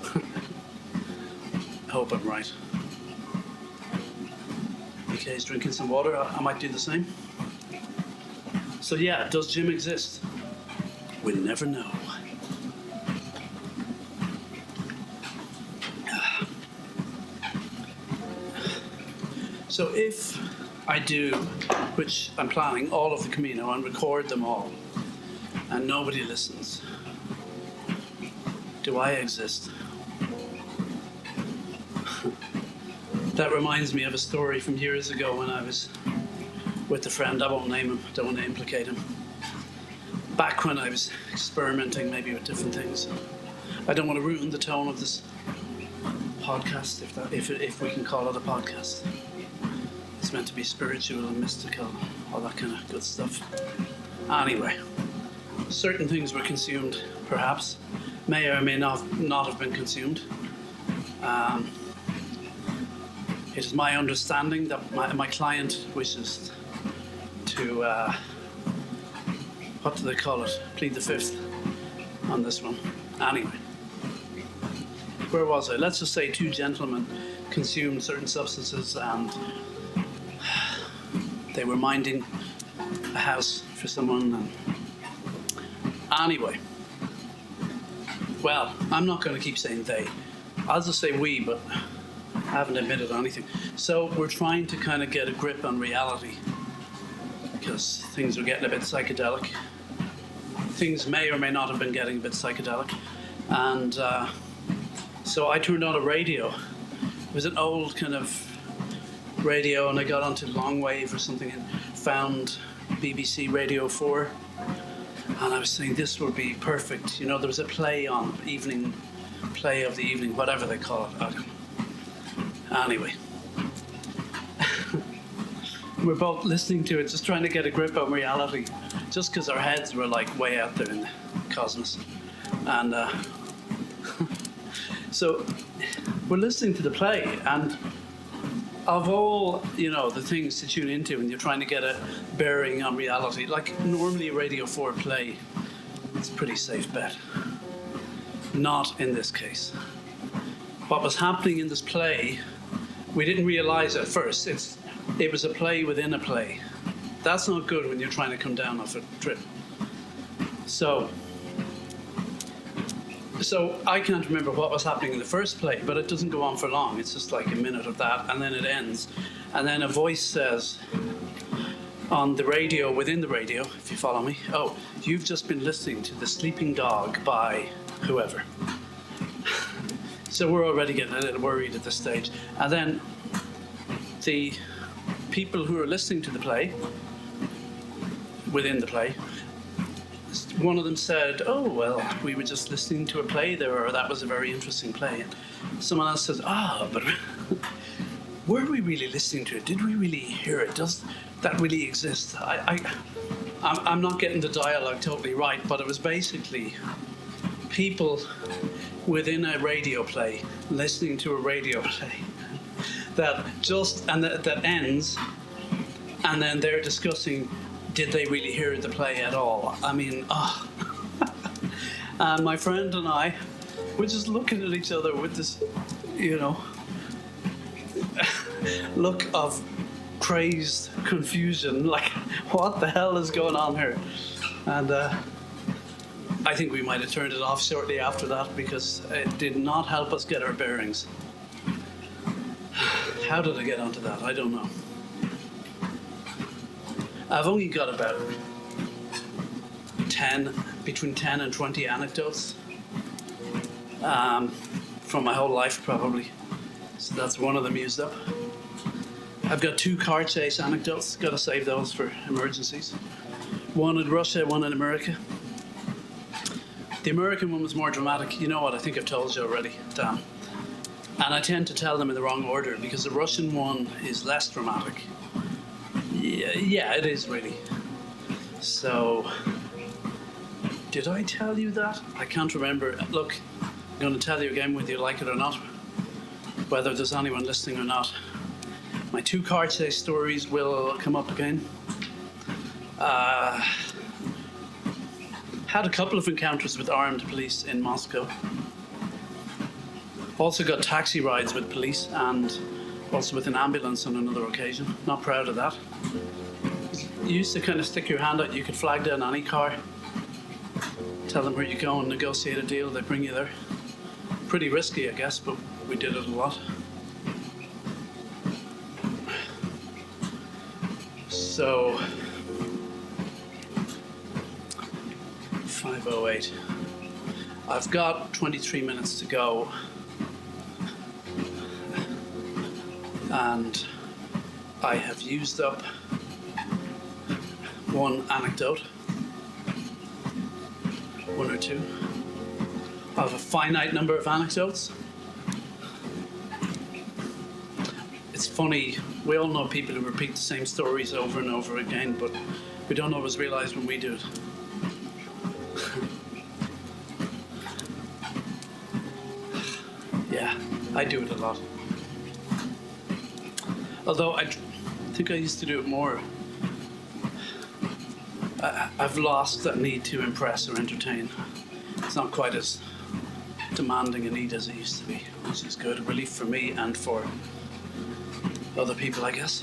I hope I'm right. Okay, he's drinking some water. I might do the same. So yeah, does Jim exist? We'll never know. So if I do, which I'm planning, all of the Camino and record them all, and nobody listens, do I exist? That reminds me of a story from years ago when I was with a friend. I won't name him, don't want to implicate him. Back when I was experimenting maybe with different things. I don't want to ruin the tone of this podcast, if we can call it a podcast. It's meant to be spiritual and mystical, all that kind of good stuff. Anyway, certain things were consumed, perhaps, may or may not have been consumed. It is my understanding that my client wishes to, what do they call it, plead the fifth on this one. Anyway, where was I? Let's just say two gentlemen consumed certain substances and they were minding a house for someone. And anyway, well, I'm not going to keep saying they. I'll just say we, but I haven't admitted anything. So we're trying to kind of get a grip on reality because things are getting a bit psychedelic. Things may or may not have been getting a bit psychedelic. And so I turned on a radio. It was an old kind of radio, and I got onto long wave or something and found BBC Radio 4. And I was saying this would be perfect. You know, there was a play on, play of the evening, whatever they call it. I don't know. Anyway. We're both listening to it, just trying to get a grip on reality, just because our heads were like way out there in the cosmos. And so we're listening to the play, and of all, you know, the things to tune into when you're trying to get a bearing on reality, like normally a Radio 4 play, it's a pretty safe bet. Not in this case. What was happening in this play, we didn't realize at first. It was a play within a play. That's not good when you're trying to come down off a trip. So I can't remember what was happening in the first play, but it doesn't go on for long. It's just like a minute of that, and then it ends. And then a voice says on the radio, within the radio, if you follow me, oh, you've just been listening to The Sleeping Dog by whoever. So we're already getting a little worried at this stage. And then the people who are listening to the play, within the play, one of them said, oh, well, we were just listening to a play there, or that was a very interesting play. And someone else says, but were we really listening to it? Did we really hear it? Does that really exist? I'm not getting the dialogue totally right, but it was basically people within a radio play listening to a radio play that ends, and then they're discussing, did they really hear the play at all? I mean, and my friend and I were just looking at each other with this, you know, look of crazed confusion, like, what the hell is going on here? And I think we might have turned it off shortly after that because it did not help us get our bearings. How did I get onto that? I don't know. I've only got about between 10 and 20 anecdotes from my whole life, probably. So that's one of them used up. I've got 2 car chase anecdotes. Got to save those for emergencies. One in Russia, one in America. The American one was more dramatic. You know what? I think I've told you already. Damn. And I tend to tell them in the wrong order because the Russian one is less dramatic. Yeah, it is really. So, did I tell you that? I can't remember. Look, I'm going to tell you again whether you like it or not, whether there's anyone listening or not. My 2 car chase stories will come up again. Had a couple of encounters with armed police in Moscow. Also got taxi rides with police and also with an ambulance on another occasion. Not proud of that. You used to kind of stick your hand out, you could flag down any car, tell them where you go and negotiate a deal, they bring you there. Pretty risky, I guess, but we did it a lot. So, 5:08. I've got 23 minutes to go. And I have used up one anecdote, 1 or 2. I have a finite number of anecdotes. It's funny, we all know people who repeat the same stories over and over again, but we don't always realize when we do it. Yeah, I do it a lot. Although I think I used to do it more. I've lost that need to impress or entertain. It's not quite as demanding a need as it used to be, which is good. A relief for me and for other people, I guess.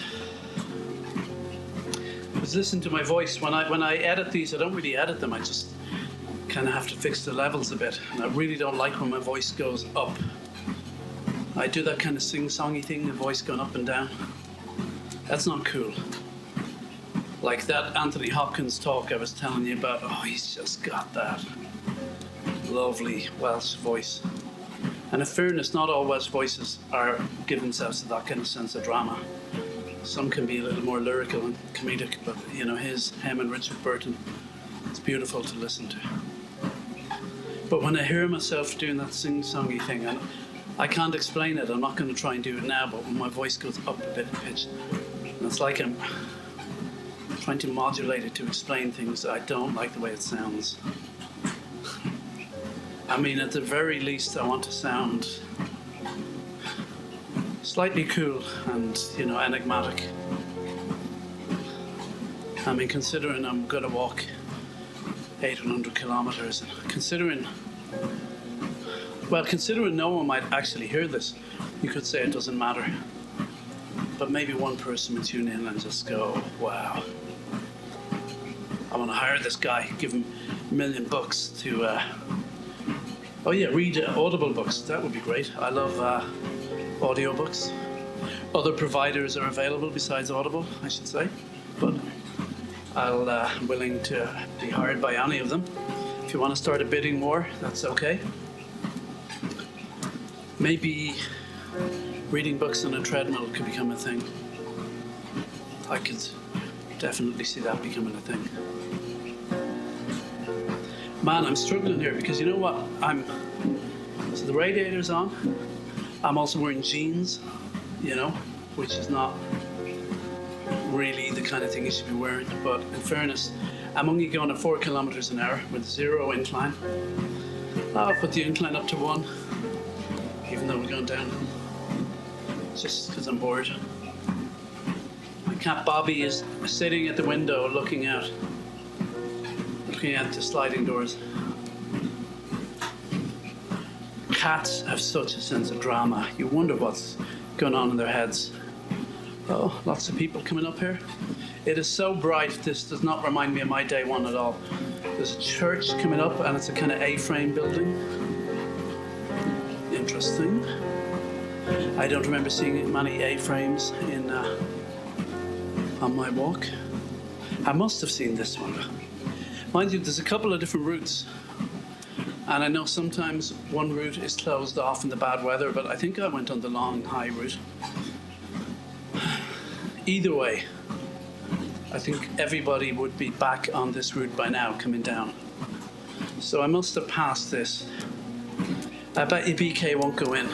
But listen to my voice. When I edit these, I don't really edit them. I just kind of have to fix the levels a bit. And I really don't like when my voice goes up. I do that kind of sing-songy thing, the voice going up and down. That's not cool. Like that Anthony Hopkins talk I was telling you about. Oh, he's just got that lovely Welsh voice. And in fairness, not all Welsh voices are give themselves to that kind of sense of drama. Some can be a little more lyrical and comedic, but you know, him and Richard Burton, it's beautiful to listen to. But when I hear myself doing that sing-songy thing, I can't explain it. I'm not going to try and do it now, but when my voice goes up a bit in pitch, and it's like I'm trying to modulate it to explain things that I don't like the way it sounds. I mean, at the very least, I want to sound slightly cool and, you know, enigmatic. I mean, considering I'm going to walk 800 kilometers, and considering no one might actually hear this, you could say it doesn't matter. But maybe one person would tune in and just go, wow, I want to hire this guy, give him $1 million to, read Audible books. That would be great. I love audiobooks. Other providers are available besides Audible, I should say. But I'm willing to be hired by any of them. If you want to start a bidding war, that's okay. Maybe reading books on a treadmill could become a thing. I could definitely see that becoming a thing. Man, I'm struggling here because you know what? So the radiator's on. I'm also wearing jeans, you know, which is not really the kind of thing you should be wearing. But in fairness, I'm only going at 4 kilometers an hour with 0 incline. I'll put the incline up to 1, even though we're going downhill. Just because I'm bored. My cat Bobby is sitting at the window looking at the sliding doors. Cats have such a sense of drama. You wonder what's going on in their heads. Oh, lots of people coming up here. It is so bright, this does not remind me of my day one at all. There's a church coming up and it's a kind of A-frame building. Interesting. I don't remember seeing many A-frames on my walk. I must have seen this one. Mind you, there's a couple of different routes. And I know sometimes one route is closed off in the bad weather, but I think I went on the long, high route. Either way, I think everybody would be back on this route by now, coming down. So I must have passed this. I bet you BK won't go in.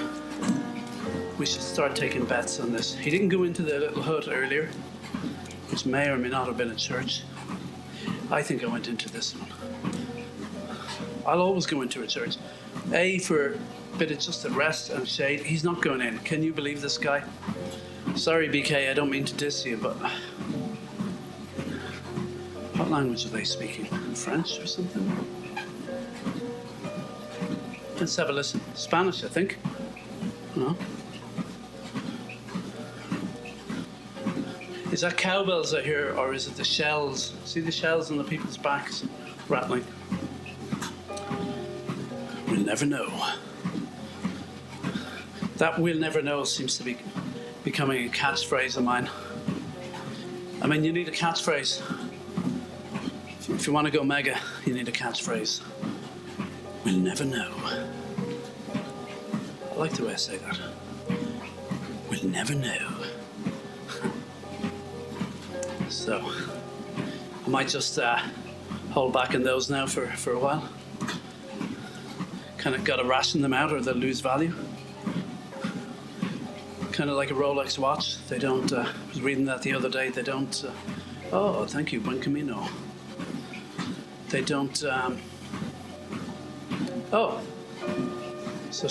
We should start taking bets on this. He didn't go into the little hut earlier, which may or may not have been a church. I think I went into this one. I'll always go into a church. A, for a bit of just a rest and shade. He's not going in. Can you believe this guy? Sorry, BK, I don't mean to diss you, but what language are they speaking? French or something? Let's have a listen. Spanish, I think. No? Is that cowbells I hear, or is it the shells? See the shells on the people's backs rattling? We'll never know. That "we'll never know" seems to be becoming a catchphrase of mine. I mean, you need a catchphrase. If you want to go mega, you need a catchphrase. We'll never know. I like the way I say that. We'll never know. So, I might just hold back on those now for a while. Kind of got to ration them out or they'll lose value. Kind of like a Rolex watch. They don't, I was reading that the other day, they don't, oh, thank you, Buen Camino. They don't, oh, so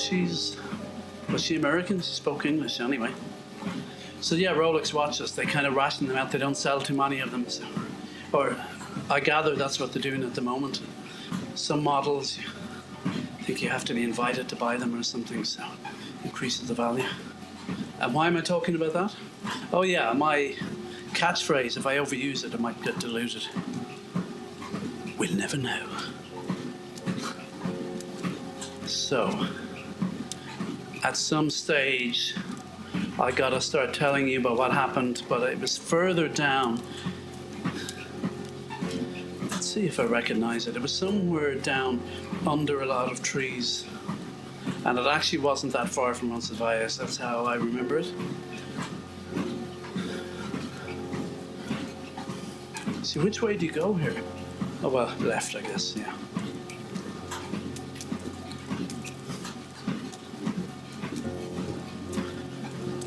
was she American? She spoke English anyway. So yeah, Rolex watches, they kind of ration them out. They don't sell too many of them. So, or I gather that's what they're doing at the moment. Some models, I think you have to be invited to buy them or something, so it increases the value. And why am I talking about that? Oh yeah, my catchphrase, if I overuse it, I might get diluted. We'll never know. So, at some stage, I gotta start telling you about what happened, but it was further down. Let's see if I recognize it. It was somewhere down under a lot of trees. And it actually wasn't that far from Roncesvalles. That's how I remember it. See, which way do you go here? Oh, well, left, I guess, yeah.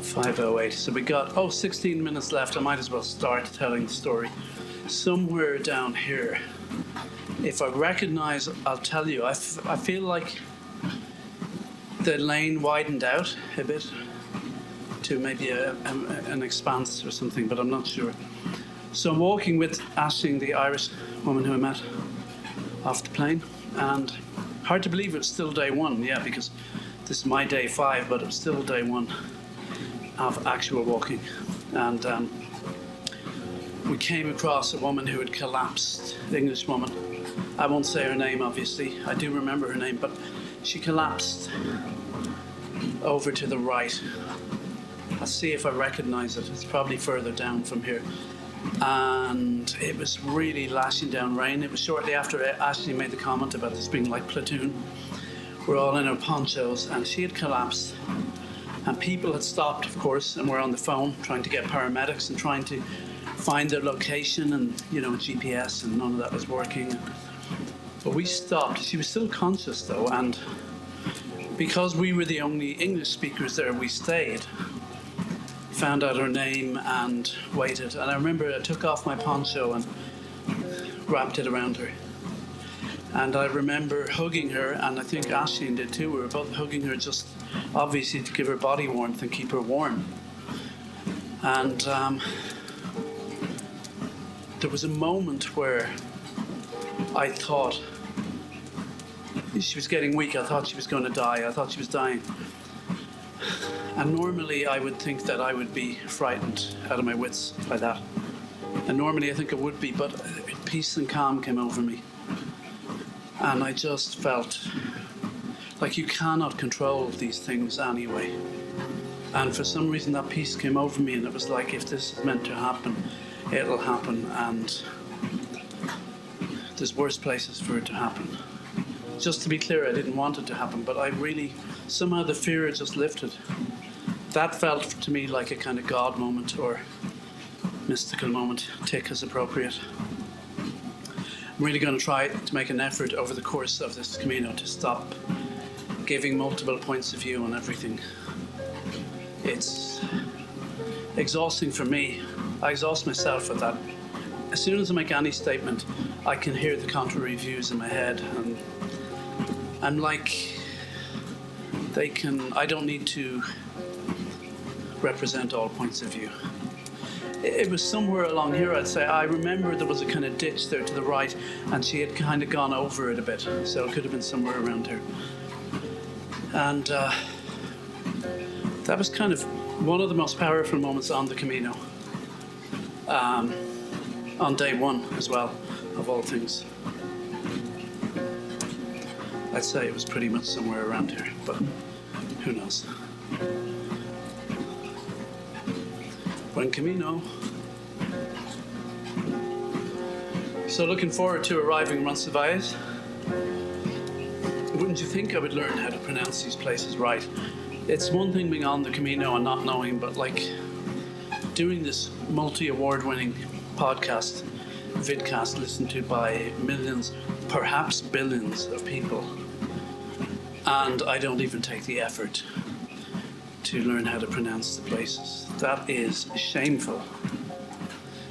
.508. So we got, 16 minutes left. I might as well start telling the story. Somewhere down here, if I recognize, I'll tell you. I feel like the lane widened out a bit to maybe an expanse or something, but I'm not sure. So I'm walking with Aisling, the Irish woman who I met off the plane, and hard to believe it was still day one, yeah, because this is my day 5, but it was still day 1 of actual walking. And we came across a woman who had collapsed, the English woman. I won't say her name, obviously. I do remember her name, but she collapsed over to the right. I'll see if I recognize it. It's probably further down from here. And it was really lashing down rain. It was shortly after Ashley made the comment about this being like Platoon. We're all in our ponchos, and she had collapsed. And people had stopped, of course, and were on the phone trying to get paramedics and trying to find their location and, GPS, and none of that was working. But we stopped. She was still conscious, though, and because we were the only English speakers there, we stayed, found out her name, and waited. And I remember I took off my poncho and wrapped it around her. And I remember hugging her, and I think Aisling did too. We were both hugging her, just obviously to give her body warmth and keep her warm. And there was a moment where I thought she was getting weak. I thought she was going to die. I thought she was dying. And normally I would think that I would be frightened out of my wits by that. And normally I think I would be, but peace and calm came over me. And I just felt like you cannot control these things anyway. And for some reason that peace came over me, and it was like, if this is meant to happen, it'll happen, and there's worse places for it to happen. Just to be clear, I didn't want it to happen, but I really, somehow the fear just lifted. That felt to me like a kind of God moment or mystical moment. Tick is appropriate. I'm really going to try to make an effort over the course of this Camino to stop giving multiple points of view on everything. It's exhausting for me. I exhaust myself with that. As soon as I make any statement, I can hear the contrary views in my head, and I'm like, I don't need to represent all points of view. It was somewhere along here, I'd say. I remember there was a kind of ditch there to the right, and she had kind of gone over it a bit, so it could have been somewhere around here. And that was kind of one of the most powerful moments on the Camino. On day one as well, of all things. I'd say it was pretty much somewhere around here, but who knows. Buen Camino. So looking forward to arriving in Roncesvalles. Wouldn't you think I would learn how to pronounce these places right? It's one thing being on the Camino and not knowing, but like doing this multi-award winning podcast, vidcast listened to by millions, perhaps billions of people. And I don't even take the effort to learn how to pronounce the places. That is shameful.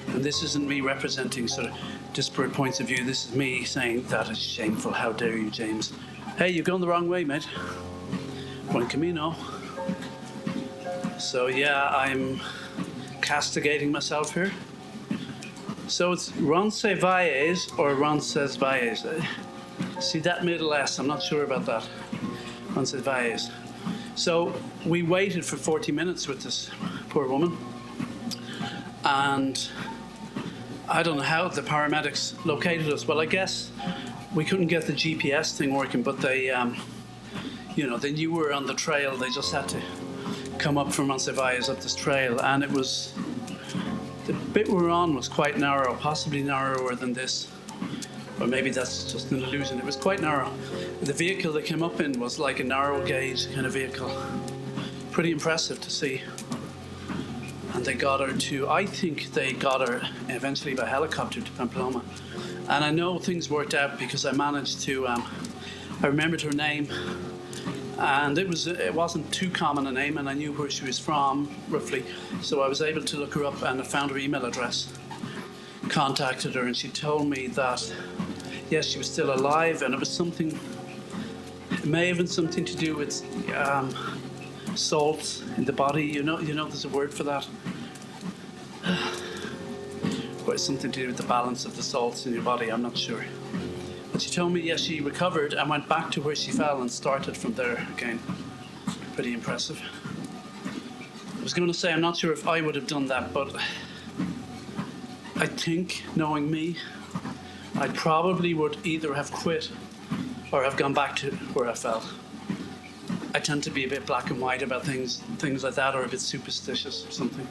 And this isn't me representing sort of disparate points of view. This is me saying that is shameful. How dare you, James? Hey, you're going the wrong way, mate. Buen Camino. So yeah, I'm castigating myself here. So it's Roncesvalles or Roncesvalles. See that middle S, I'm not sure about that. Roncesvalles. So we waited for 40 minutes with this poor woman. And I don't know how the paramedics located us. Well, I guess we couldn't get the GPS thing working, but they, they knew we were on the trail. They just had to come up from Roncesvalles up this trail. And it was, the bit we were on was quite narrow, possibly narrower than this. Or maybe that's just an illusion. It was quite narrow. The vehicle they came up in was like a narrow gauge kind of vehicle. Pretty impressive to see. And they got her to, I think they got her eventually by helicopter to Pamplona. And I know things worked out because I managed to, I remembered her name. And it wasn't too common a name, and I knew where she was from, roughly. So I was able to look her up, and I found her email address. Contacted her, and she told me that, yes, she was still alive, and it was something, it may have been something to do with salts in the body. You know, there's a word for that. But it's something to do with the balance of the salts in your body, I'm not sure. But she told me, yes, she recovered and went back to where she fell and started from there again. Pretty impressive. I was going to say, I'm not sure if I would have done that, but I think, knowing me, I probably would either have quit or have gone back to where I fell. I tend to be a bit black and white about things like that, or a bit superstitious or something.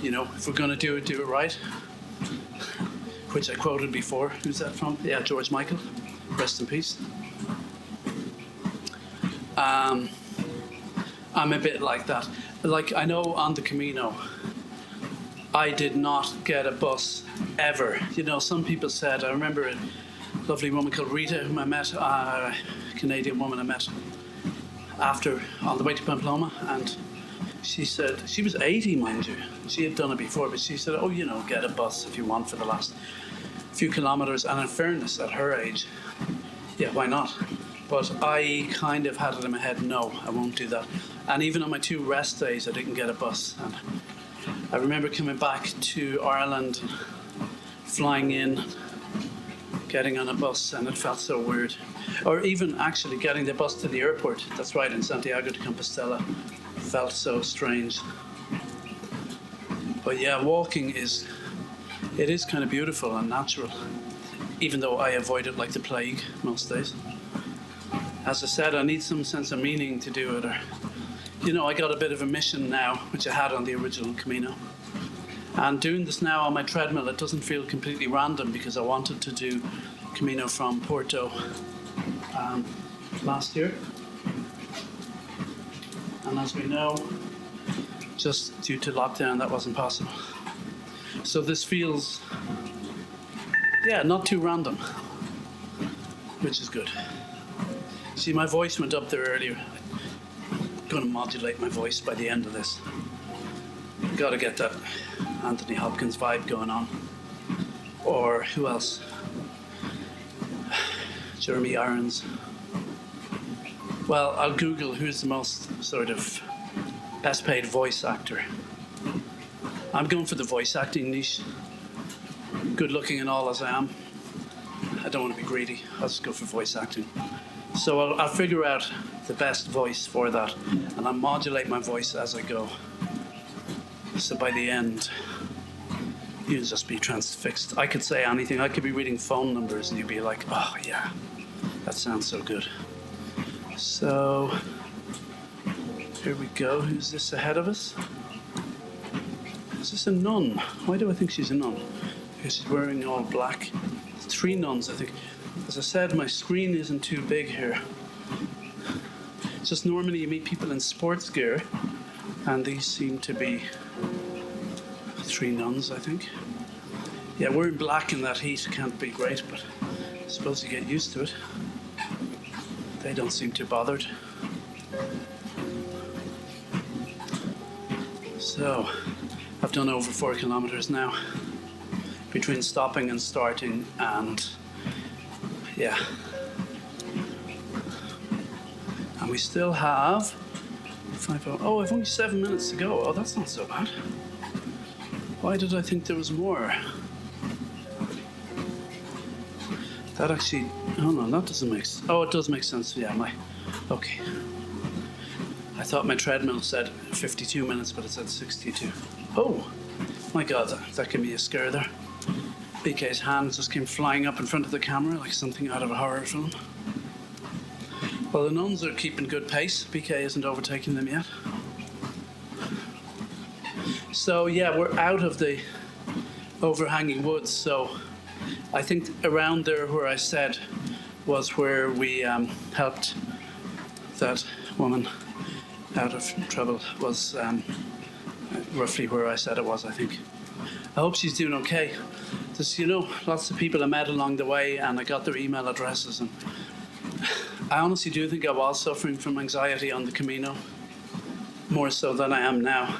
You know, if we're going to do it right. Which I quoted before. Who's that from? Yeah, George Michael. Rest in peace. I'm a bit like that. Like, I know on the Camino, I did not get a bus ever. You know, some people said, I remember a lovely woman called Rita, whom I met, a Canadian woman I met after, on the way to Pamplona, and she said, she was 80, mind you. She had done it before, but she said, oh, get a bus if you want for the last few kilometers. And in fairness, at her age, yeah, why not? But I kind of had it in my head, no, I won't do that. And even on my 2 rest days, I didn't get a bus. And I remember coming back to Ireland, flying in, getting on a bus, and it felt so weird. Or even actually getting the bus to the airport, that's right, in Santiago de Compostela, felt so strange. But yeah, walking is kind of beautiful and natural, even though I avoid it like the plague most days. As I said, I need some sense of meaning to do it, or, I got a bit of a mission now, which I had on the original Camino. And doing this now on my treadmill, it doesn't feel completely random, because I wanted to do Camino from Porto last year. And as we know, just due to lockdown, that wasn't possible. So this feels, not too random, which is good. See, my voice went up there earlier. I'm going to modulate my voice by the end of this. Got to get that Anthony Hopkins vibe going on. Or who else? Jeremy Irons. Well, I'll Google who's the most sort of best paid voice actor. I'm going for the voice acting niche. Good looking and all as I am. I don't want to be greedy. I'll just go for voice acting. So I'll figure out the best voice for that, and I'll modulate my voice as I go. So by the end, you'll just be transfixed. I could say anything. I could be reading phone numbers and you'd be like, oh yeah, that sounds so good. So here we go. Who's this ahead of us? Is this a nun? Why do I think she's a nun? Because she's wearing all black. 3 nuns, I think. As I said, my screen isn't too big here. It's just normally you meet people in sports gear, and these seem to be 3 nuns, I think. Yeah, wearing black in that heat can't be great, but I suppose you get used to it. They don't seem too bothered. So, I've done over 4 kilometers now, between stopping and starting, and yeah. And we still have 5 hours. Oh, I've only 7 minutes to go. Oh, that's not so bad. Why did I think there was more? That actually, oh no, that doesn't make sense. Oh, it does make sense. Yeah, okay. I thought my treadmill said 52 minutes, but it said 62. Oh, my God, that gave me a scare there. BK's hand just came flying up in front of the camera like something out of a horror film. Well, the nuns are keeping good pace. BK isn't overtaking them yet. So yeah, we're out of the overhanging woods. So I think around there where I said was where we helped that woman out of trouble, was roughly where I said it was, I think. I hope she's doing okay. There's, lots of people I met along the way, and I got their email addresses, and I honestly do think I was suffering from anxiety on the Camino, more so than I am now.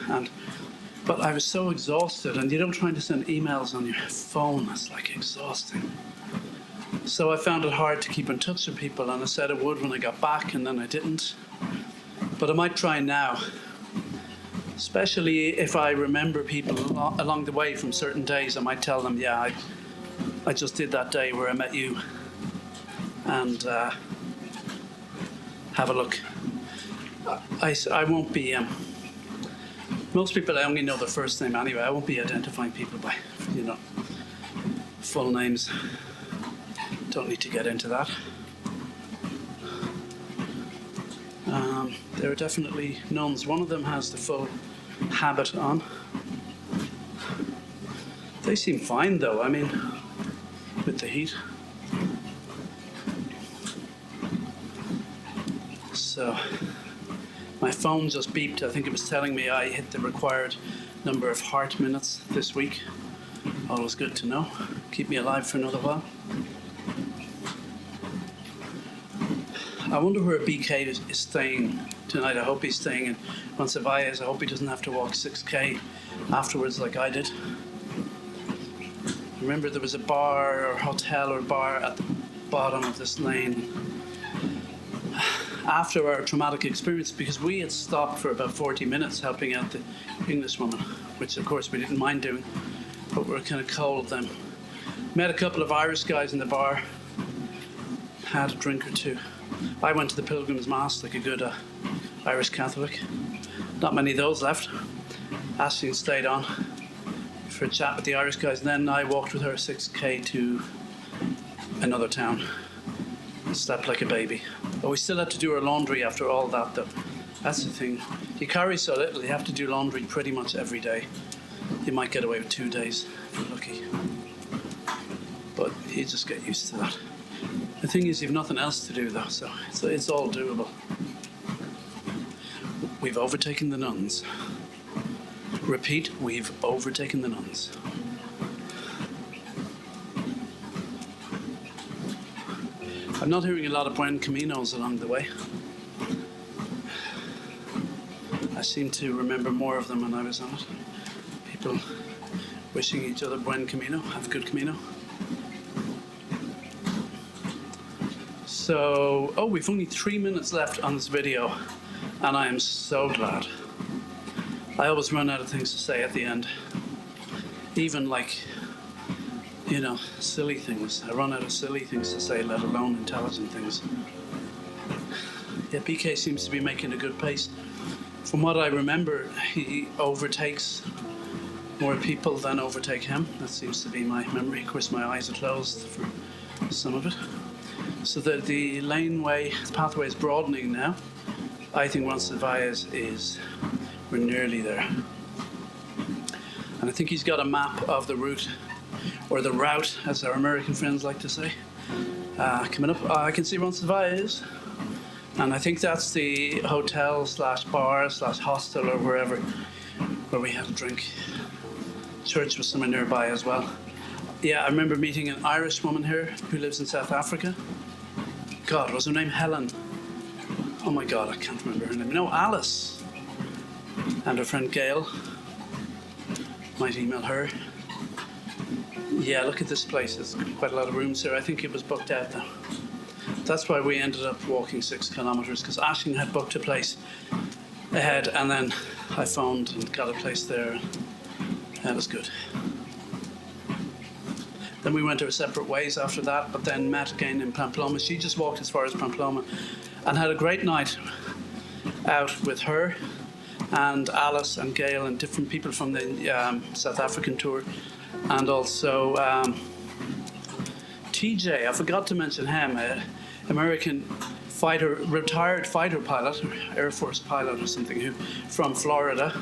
But I was so exhausted, and trying to send emails on your phone, it's like exhausting. So I found it hard to keep in touch with people, and I said I would when I got back, and then I didn't. But I might try now, especially if I remember people along the way from certain days. I might tell them, yeah, I just did that day where I met you, and have a look. I won't be, most people I only know their first name anyway. I won't be identifying people by, full names. Don't need to get into that. There are definitely nuns. One of them has the full habit on. They seem fine though, with the heat. So, my phone just beeped. I think it was telling me I hit the required number of heart minutes this week. Always good to know. Keep me alive for another while. I wonder where BK is staying tonight. I hope he's staying in Roncesvalles. I hope he doesn't have to walk 6k afterwards like I did. Remember there was a bar or hotel or bar at the bottom of this lane after our traumatic experience, because we had stopped for about 40 minutes helping out the Englishwoman, which of course we didn't mind doing, but we were kind of cold then. Met a couple of Irish guys in the bar, had a drink or two. I went to the Pilgrim's Mass like a good Irish Catholic. Not many of those left. Ashley stayed on for a chat with the Irish guys, and then I walked with her 6k to another town. Slept like a baby. But we still had to do our laundry after all that though. That's the thing. You carry so little, you have to do laundry pretty much every day. You might get away with 2 days if you're lucky. But you just get used to that. The thing is, you've nothing else to do though, so it's all doable. We've overtaken the nuns. Repeat, we've overtaken the nuns. I'm not hearing a lot of Buen Caminos along the way. I seem to remember more of them when I was on it. People wishing each other Buen Camino, have a good Camino. So, oh, we've only 3 minutes left on this video, and I am so glad. I always run out of things to say at the end. Even like, you know, silly things. I run out of silly things to say, let alone intelligent things. Yeah, BK seems to be making a good pace. From what I remember, he overtakes more people than overtake him. That seems to be my memory. Of course, my eyes are closed for some of it. So the laneway, the pathway is broadening now. I think Roncesvalles is, we're nearly there. And I think he's got a map of the route, or the route, as our American friends like to say. Coming up, I can see Roncesvalles. And I think that's the hotel slash bar slash hostel or wherever, where we had a drink. Church was somewhere nearby as well. Yeah, I remember meeting an Irish woman here who lives in South Africa. God, was her name Helen? Oh my God, I can't remember her name. No, Alice. And her friend Gail. Might email her. Yeah, look at this place. There's quite a lot of rooms here. I think it was booked out though. That's why we ended up walking 6 kilometers, because Ashling had booked a place ahead, and then I phoned and got a place there. That was good. Then we went our separate ways after that, but then met again in Pamplona. She just walked as far as Pamplona and had a great night out with her and Alice and Gail and different people from the South African tour, and also TJ, I forgot to mention him, American fighter, retired fighter pilot, or Air Force pilot or something, who from Florida,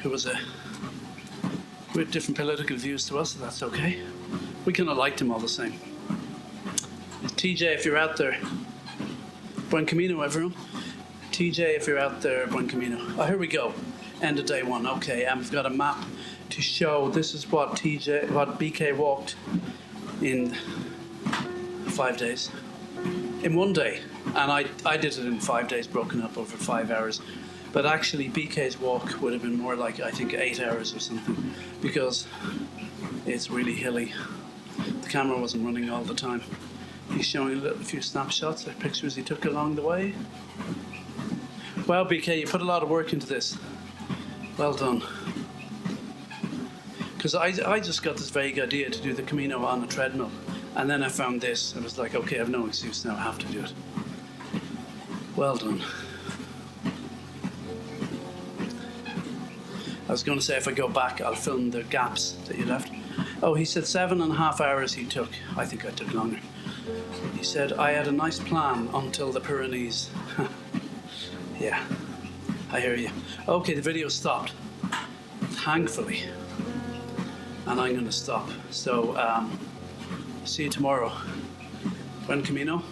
who was with different political views to us, so that's okay. We kind of liked him all the same. TJ, if you're out there, Buen Camino, everyone. TJ, if you're out there, Buen Camino. Oh, here we go. End of day 1. Okay, and we've got a map to show. This is what BK walked in 5 days. In 1 day. And I did it in 5 days, broken up over 5 hours. But actually, BK's walk would have been more like, I think, 8 hours or something, because it's really hilly. The camera wasn't running all the time. He's showing a few snapshots, like pictures he took along the way. Well, BK, you put a lot of work into this. Well done. Because I just got this vague idea to do the Camino on a treadmill, and then I found this. I was like, okay, I have no excuse now, I have to do it. Well done. I was going to say, if I go back, I'll film the gaps that you left. Oh, he said 7.5 hours he took. I think I took longer. He said, I had a nice plan until the Pyrenees. Yeah, I hear you. Okay, the video stopped, thankfully. And I'm going to stop. So, see you tomorrow. Buen Camino.